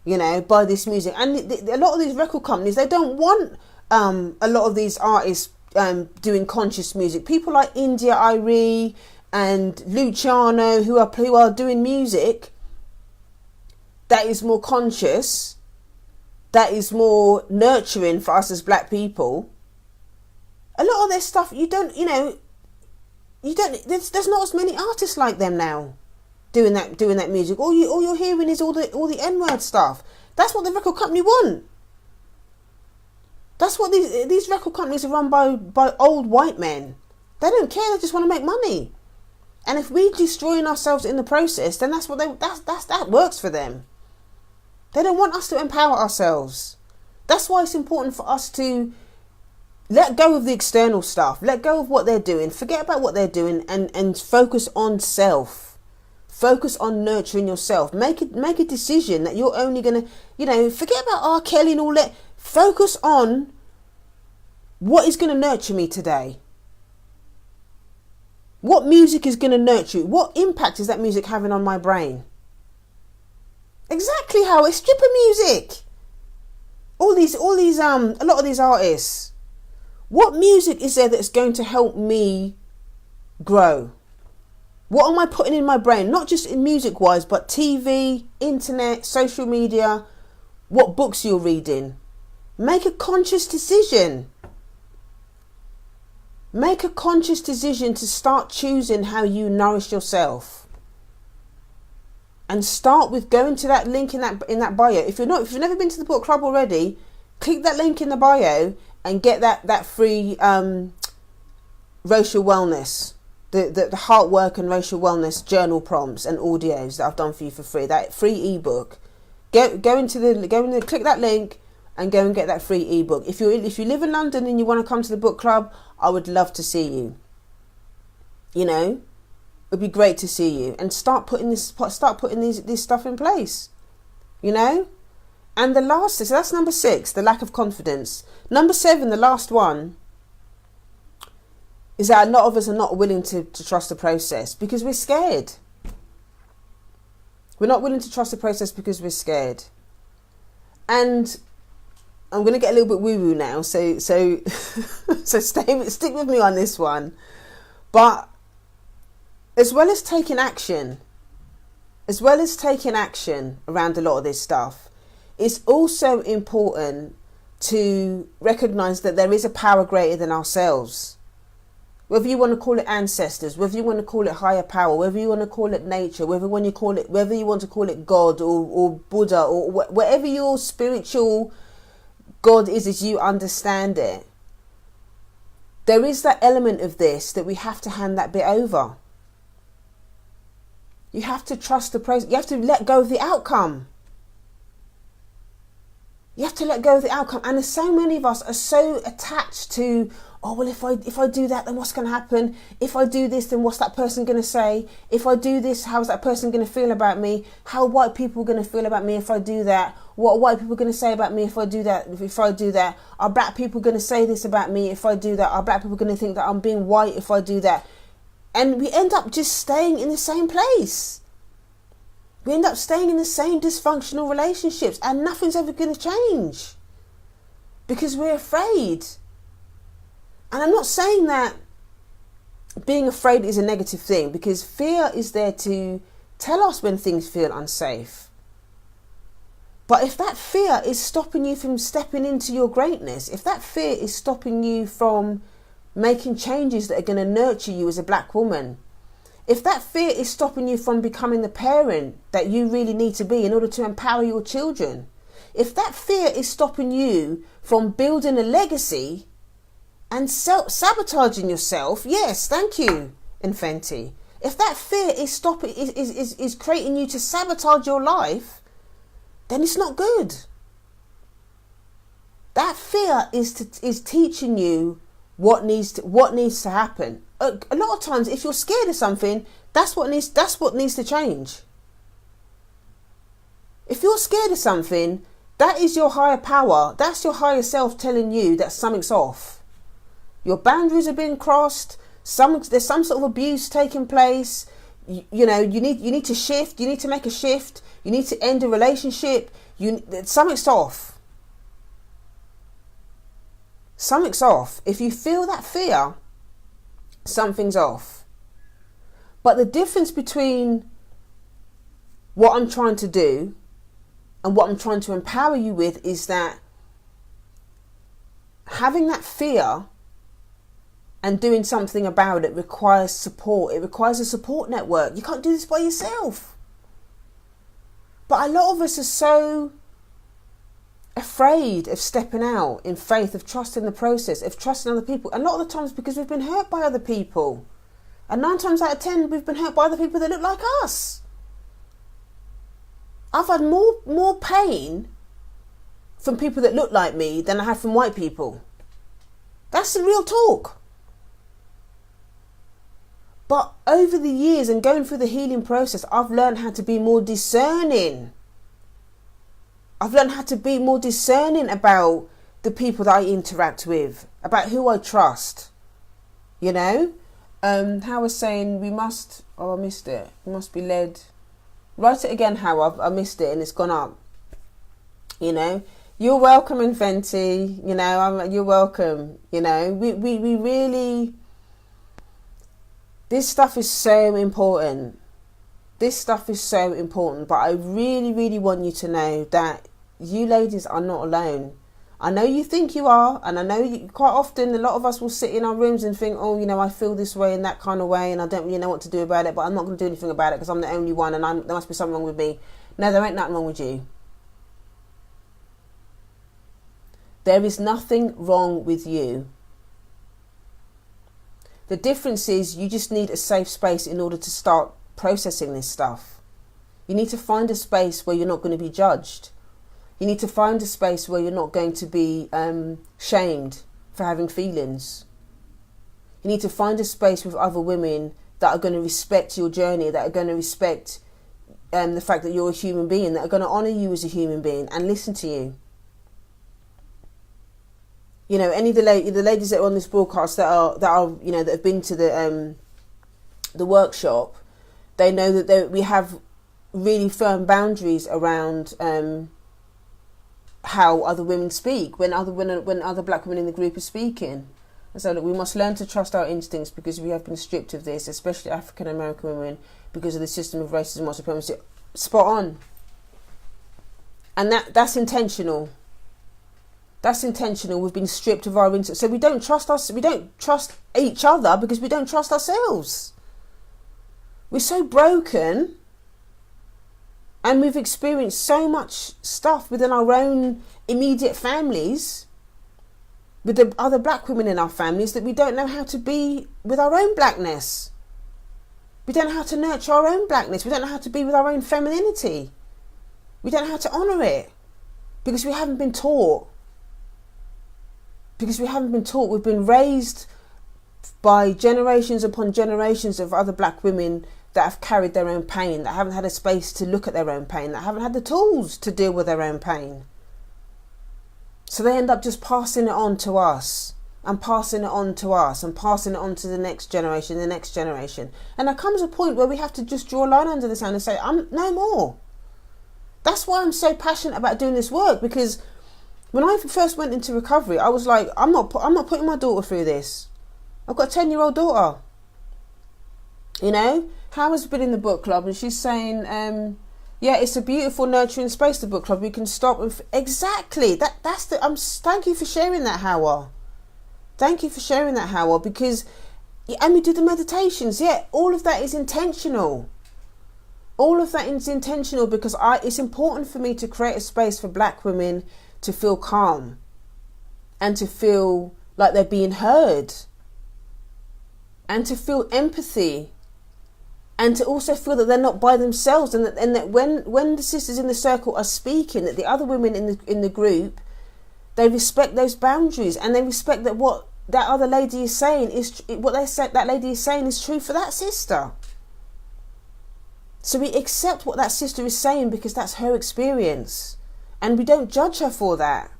by this music. And a lot of these record companies, they don't want a lot of these artists doing conscious music. People like India Arie and Luciano, who are doing music that is more conscious, that is more nurturing for us as black people. A lot of their stuff, there's not as many artists like them now doing that music. All you're hearing is all the N-word stuff. That's what the record company want. That's what these record companies are run by old white men. They don't care. They just want to make money. And if we're destroying ourselves in the process, then that works for them. They don't want us to empower ourselves. That's why it's important for us to let go of the external stuff. Let go of what they're doing. Forget about what they're doing and focus on self. Focus on nurturing yourself. Make a decision that you're only going to, forget about R. Kelly and all that. Focus on what is going to nurture me today. What music is going to nurture you? What impact is that music having on my brain? Exactly how it's stripper music. A lot of these artists. What music is there that's going to help me grow? What am I putting in my brain? Not just in music wise, but TV, internet, social media, what books you're reading. Make a conscious decision. Make a conscious decision to start choosing how you nourish yourself. And start with going to that link in that bio. If you've never been to the book club already, click that link in the bio and get that free racial wellness, the heart work and racial wellness journal prompts and audios that I've done for you for free. That free ebook. Click that link and go and get that free ebook. If you live in London and you want to come to the book club, I would love to see you. It'd be great to see you, and start putting this stuff in place. And the last, so that's number 6, the lack of confidence. Number 7, the last one, is that a lot of us are not willing to trust the process because we're scared. We're not willing to trust the process because we're scared. And I'm going to get a little bit woo-woo now, so stick with me on this one. But as well as taking action around a lot of this stuff, it's also important to recognise that there is a power greater than ourselves. Whether you want to call it ancestors, whether you want to call it higher power, whether you want to call it nature, whether you want to call it God or Buddha or whatever your spiritual God is as you understand it, there is that element of this that we have to hand that bit over. You have to trust the process. You have to let go of the outcome. You have to let go of the outcome. And so many of us are so attached to, oh, well, if I do that, then what's going to happen? If I do this, then what's that person going to say? If I do this, how's that person going to feel about me? How are white people going to feel about me if I do that? What are white people going to say about me if I do that? If I do that, are black people going to say this about me if I do that? Are black people going to think that I'm being white if I do that? And we end up just staying in the same place. We end up staying in the same dysfunctional relationships, and nothing's ever going to change because we're afraid. And I'm not saying that being afraid is a negative thing, because fear is there to tell us when things feel unsafe. But if that fear is stopping you from stepping into your greatness, if that fear is stopping you from making changes that are going to nurture you as a black woman, if that fear is stopping you from becoming the parent that you really need to be in order to empower your children, if that fear is stopping you from building a legacy and sabotaging yourself, yes, thank you, Infenti. If that fear is creating you to sabotage your life, then it's not good. That fear is teaching you what needs to happen. A lot of times, if you're scared of something, that's what needs to change. If you're scared of something, that is your higher power. That's your higher self telling you that something's off. Your boundaries are being crossed. There's some sort of abuse taking place. You need to shift. You need to make a shift. You need to end a relationship. Something's off. Something's off. If you feel that fear, something's off. But the difference between what I'm trying to do and what I'm trying to empower you with is that having that fear and doing something about it requires support. It requires a support network. You can't do this by yourself. But a lot of us are so afraid of stepping out in faith, of trusting the process, of trusting other people. A lot of the times because we've been hurt by other people. And 9 times out of 10, we've been hurt by other people that look like us. I've had more pain from people that look like me than I have from white people. That's the real talk. But over the years and going through the healing process, I've learned how to be more discerning. I've learned how to be more discerning about the people that I interact with, about who I trust. You know? How was saying we must... Oh, I missed it. We must be led... Write it again, How. I missed it and it's gone up. You know? You're welcome, Infenti. You know, you're welcome. You know? We really... This stuff is so important. This stuff is so important. But I really, really want you to know that you ladies are not alone. I know you think you are, and I know quite often a lot of us will sit in our rooms and think, oh, you know, I feel this way in that kind of way and I don't really know what to do about it, but I'm not going to do anything about it because I'm the only one and there must be something wrong with me. No, there ain't nothing wrong with you. There is nothing wrong with you. The difference is you just need a safe space in order to start processing this stuff. You need to find a space where you're not going to be judged. You need to find a space where you're not going to be shamed for having feelings. You need to find a space with other women that are going to respect your journey, that are going to respect the fact that you're a human being, that are going to honour you as a human being and listen to you. You know, any of the ladies that are on this broadcast that are you know, that have been to the workshop, they know that we have really firm boundaries around how other women speak when other black women in the group are speaking. And so look, we must learn to trust our instincts because we have been stripped of this, especially African American women, because of the system of racism and white supremacy. Spot on. And that's intentional. That's intentional. We've been stripped of our instincts. So we don't trust each other because we don't trust ourselves. We're so broken. And we've experienced so much stuff within our own immediate families, with the other black women in our families, that we don't know how to be with our own blackness. We don't know how to nurture our own blackness. We don't know how to be with our own femininity. We don't know how to honour it because we haven't been taught. Because we haven't been taught. We've been raised by generations upon generations of other black women that have carried their own pain, that haven't had a space to look at their own pain, that haven't had the tools to deal with their own pain. So they end up just passing it on to us, and passing it on to us, and passing it on to the next generation, the next generation. And there comes a point where we have to just draw a line under the sand and say, I'm no more. That's why I'm so passionate about doing this work, because when I first went into recovery, I was like, I'm not putting my daughter through this. I've got a 10-year-old daughter. You know? Howard's been in the book club and she's saying, yeah, it's a beautiful, nurturing space, the book club. We can stop and... Exactly. That's the... thank you for sharing that, Howard. Thank you for sharing that, Howard, because... And we do the meditations. Yeah, all of that is intentional. All of that is intentional because it's important for me to create a space for black women to feel calm and to feel like they're being heard and to feel empathy. And to also feel that they're not by themselves, and that when the sisters in the circle are speaking, that the other women in the group, they respect those boundaries, and they respect that what that other lady is saying is what that lady is saying is true for that sister. So we accept what that sister is saying because that's her experience, and we don't judge her for that.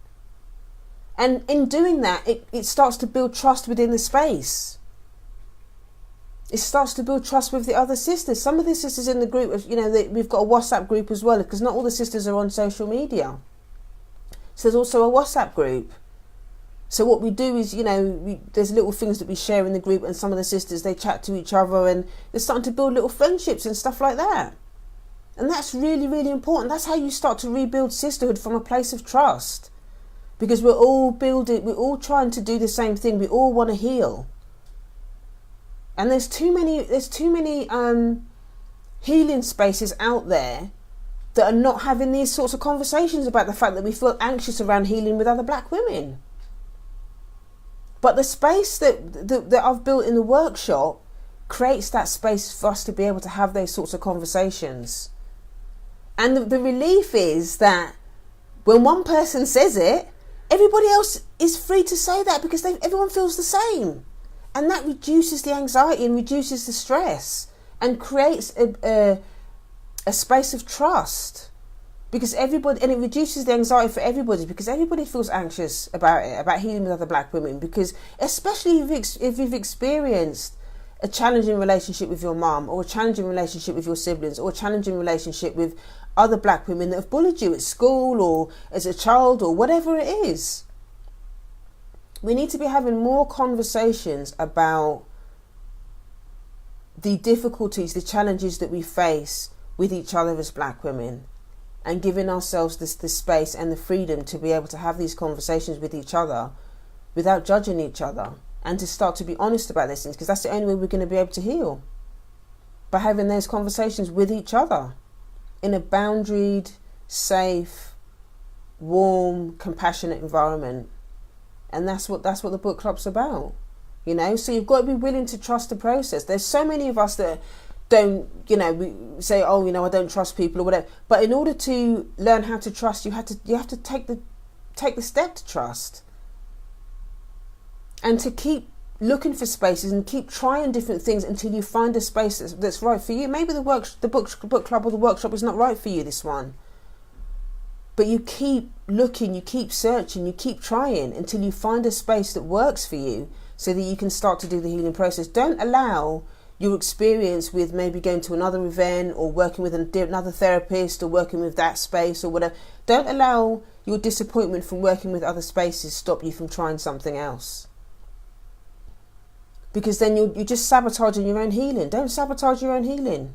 And in doing that, it starts to build trust within the space. It starts to build trust with the other sisters. Some of the sisters in the group, you know, we've got a WhatsApp group as well, because not all the sisters are on social media. So there's also a WhatsApp group. So what we do is, you know, there's little things that we share in the group, and some of the sisters, they chat to each other, and they're starting to build little friendships and stuff like that. And that's really, really important. That's how you start to rebuild sisterhood from a place of trust. Because we're all trying to do the same thing. We all want to heal. And there's too many healing spaces out there that are not having these sorts of conversations about the fact that we feel anxious around healing with other black women. But the space that I've built in the workshop creates that space for us to be able to have those sorts of conversations. And the relief is that when one person says it, everybody else is free to say that because everyone feels the same. And that reduces the anxiety and reduces the stress and creates a space of trust. Because everybody, and it reduces the anxiety for everybody, because everybody feels anxious about it, about healing with other black women. Because especially if you've experienced a challenging relationship with your mum, or a challenging relationship with your siblings, or a challenging relationship with other black women that have bullied you at school or as a child or whatever it is. We need to be having more conversations about the difficulties, the challenges that we face with each other as black women, and giving ourselves the space and the freedom to be able to have these conversations with each other without judging each other, and to start to be honest about these things, because that's the only way we're going to be able to heal, by having those conversations with each other in a boundaried, safe, warm, compassionate environment. And that's what the book club's about, you know. So you've got to be willing to trust the process. There's so many of us that don't, you know, we say, oh, you know, I don't trust people or whatever. But in order to learn how to trust, you have to take the step to trust, and to keep looking for spaces and keep trying different things until you find a space that's right for you. Maybe the book club or the workshop is not right for you, this one. But you keep looking, you keep searching, you keep trying until you find a space that works for you, so that you can start to do the healing process. Don't allow your experience with maybe going to another event or working with another therapist or working with that space or whatever. Don't allow your disappointment from working with other spaces stop you from trying something else. Because then you're just sabotaging your own healing. Don't sabotage your own healing.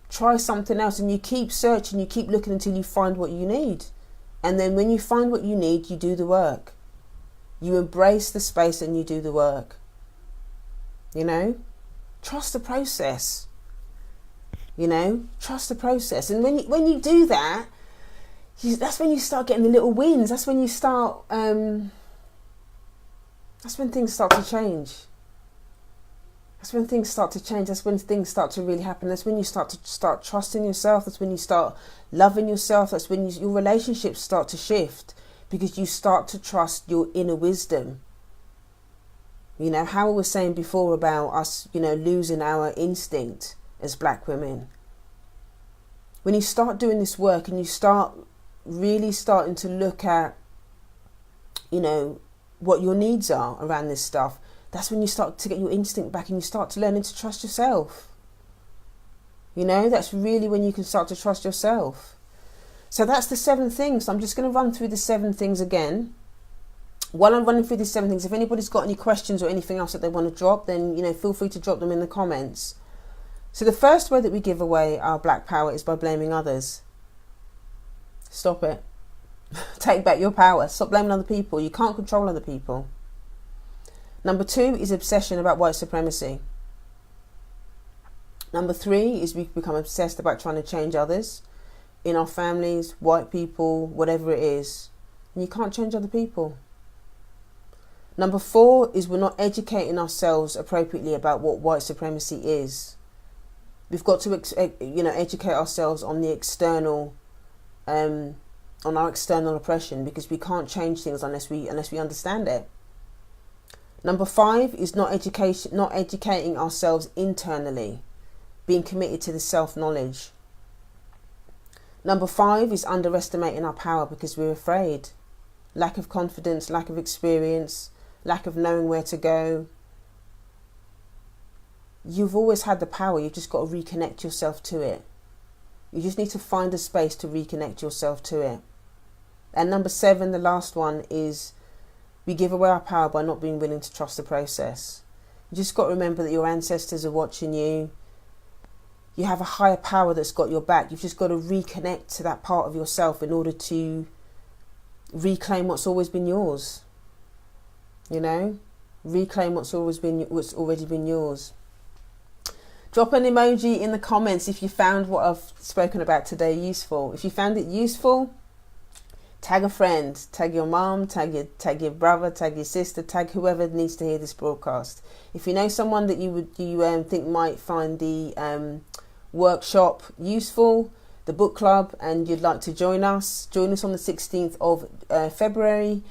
Try something else, and you keep searching, you keep looking until you find what you need. And then when you find what you need, you do the work. You embrace the space and you do the work. You know? Trust the process. You know? Trust the process. And when you do that, that's when you start getting the little wins. That's when you start... that's when things start to change. That's when things start to change. That's when things start to really happen. That's when you start trusting yourself. That's when you start loving yourself. That's when your relationships start to shift, because you start to trust your inner wisdom. You know, how I was saying before about us, you know, losing our instinct as black women. When you start doing this work and you start really starting to look at, you know, what your needs are around this stuff, that's when you start to get your instinct back and you start to learning to trust yourself. You know, that's really when you can start to trust yourself. So that's the 7 things. So I'm just going to run through the 7 things again. While I'm running through these 7 things, if anybody's got any questions or anything else that they want to drop, then, you know, feel free to drop them in the comments. So the first way that we give away our black power is by blaming others. Stop it. Take back your power. Stop blaming other people. You can't control other people. Number 2 is obsession about white supremacy. Number 3 is we become obsessed about trying to change others in our families, white people, whatever it is. And you can't change other people. Number 4 is we're not educating ourselves appropriately about what white supremacy is. We've got to, you know, educate ourselves on the external, on our external oppression, because we can't change things unless we understand it. Number 5 is not educating ourselves internally, being committed to the self-knowledge. Number 5 is underestimating our power because we're afraid. Lack of confidence, lack of experience, lack of knowing where to go. You've always had the power, you've just got to reconnect yourself to it. You just need to find a space to reconnect yourself to it. And number 7, the last one, is we give away our power by not being willing to trust the process. You just got to remember that your ancestors are watching you. You have a higher power that's got your back. You've just got to reconnect to that part of yourself in order to reclaim what's always been yours. You know? Reclaim what's already been yours. Drop an emoji in the comments if you found what I've spoken about today useful. If you found it useful, tag a friend, tag your mom, tag your brother, tag your sister, tag whoever needs to hear this broadcast. If you know someone that you think might find the workshop useful, the book club, and you'd like to join us on the 16th of February.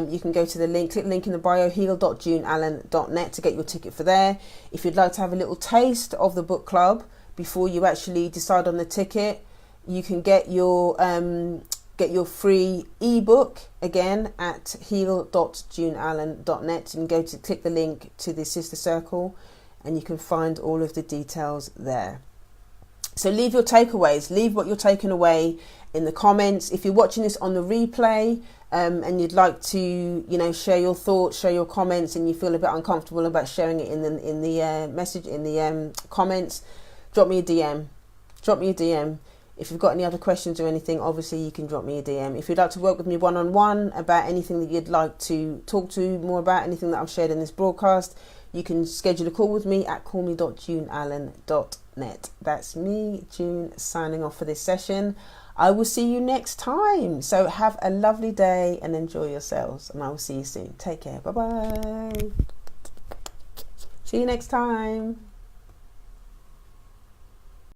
you can go to the link, click the link in the bio, heal.juneallen.net to get your ticket for there. If you'd like to have a little taste of the book club before you actually decide on the ticket, you can get your free ebook again at heal.juneallen.net. You can go to click the link to the Sister Circle and you can find all of the details there. So leave your takeaways, leave what you're taking away in the comments. If you're watching this on the replay and you'd like to, share your thoughts, share your comments, and you feel a bit uncomfortable about sharing it in the comments, drop me a DM. If you've got any other questions or anything, obviously you can drop me a DM. If you'd like to work with me one-on-one about anything that you'd like to talk to more about, anything that I've shared in this broadcast, you can schedule a call with me at callme.juneallen.net. That's me, June, signing off for this session. I will see you next time. So have a lovely day and enjoy yourselves. And I will see you soon. Take care. Bye-bye. See you next time.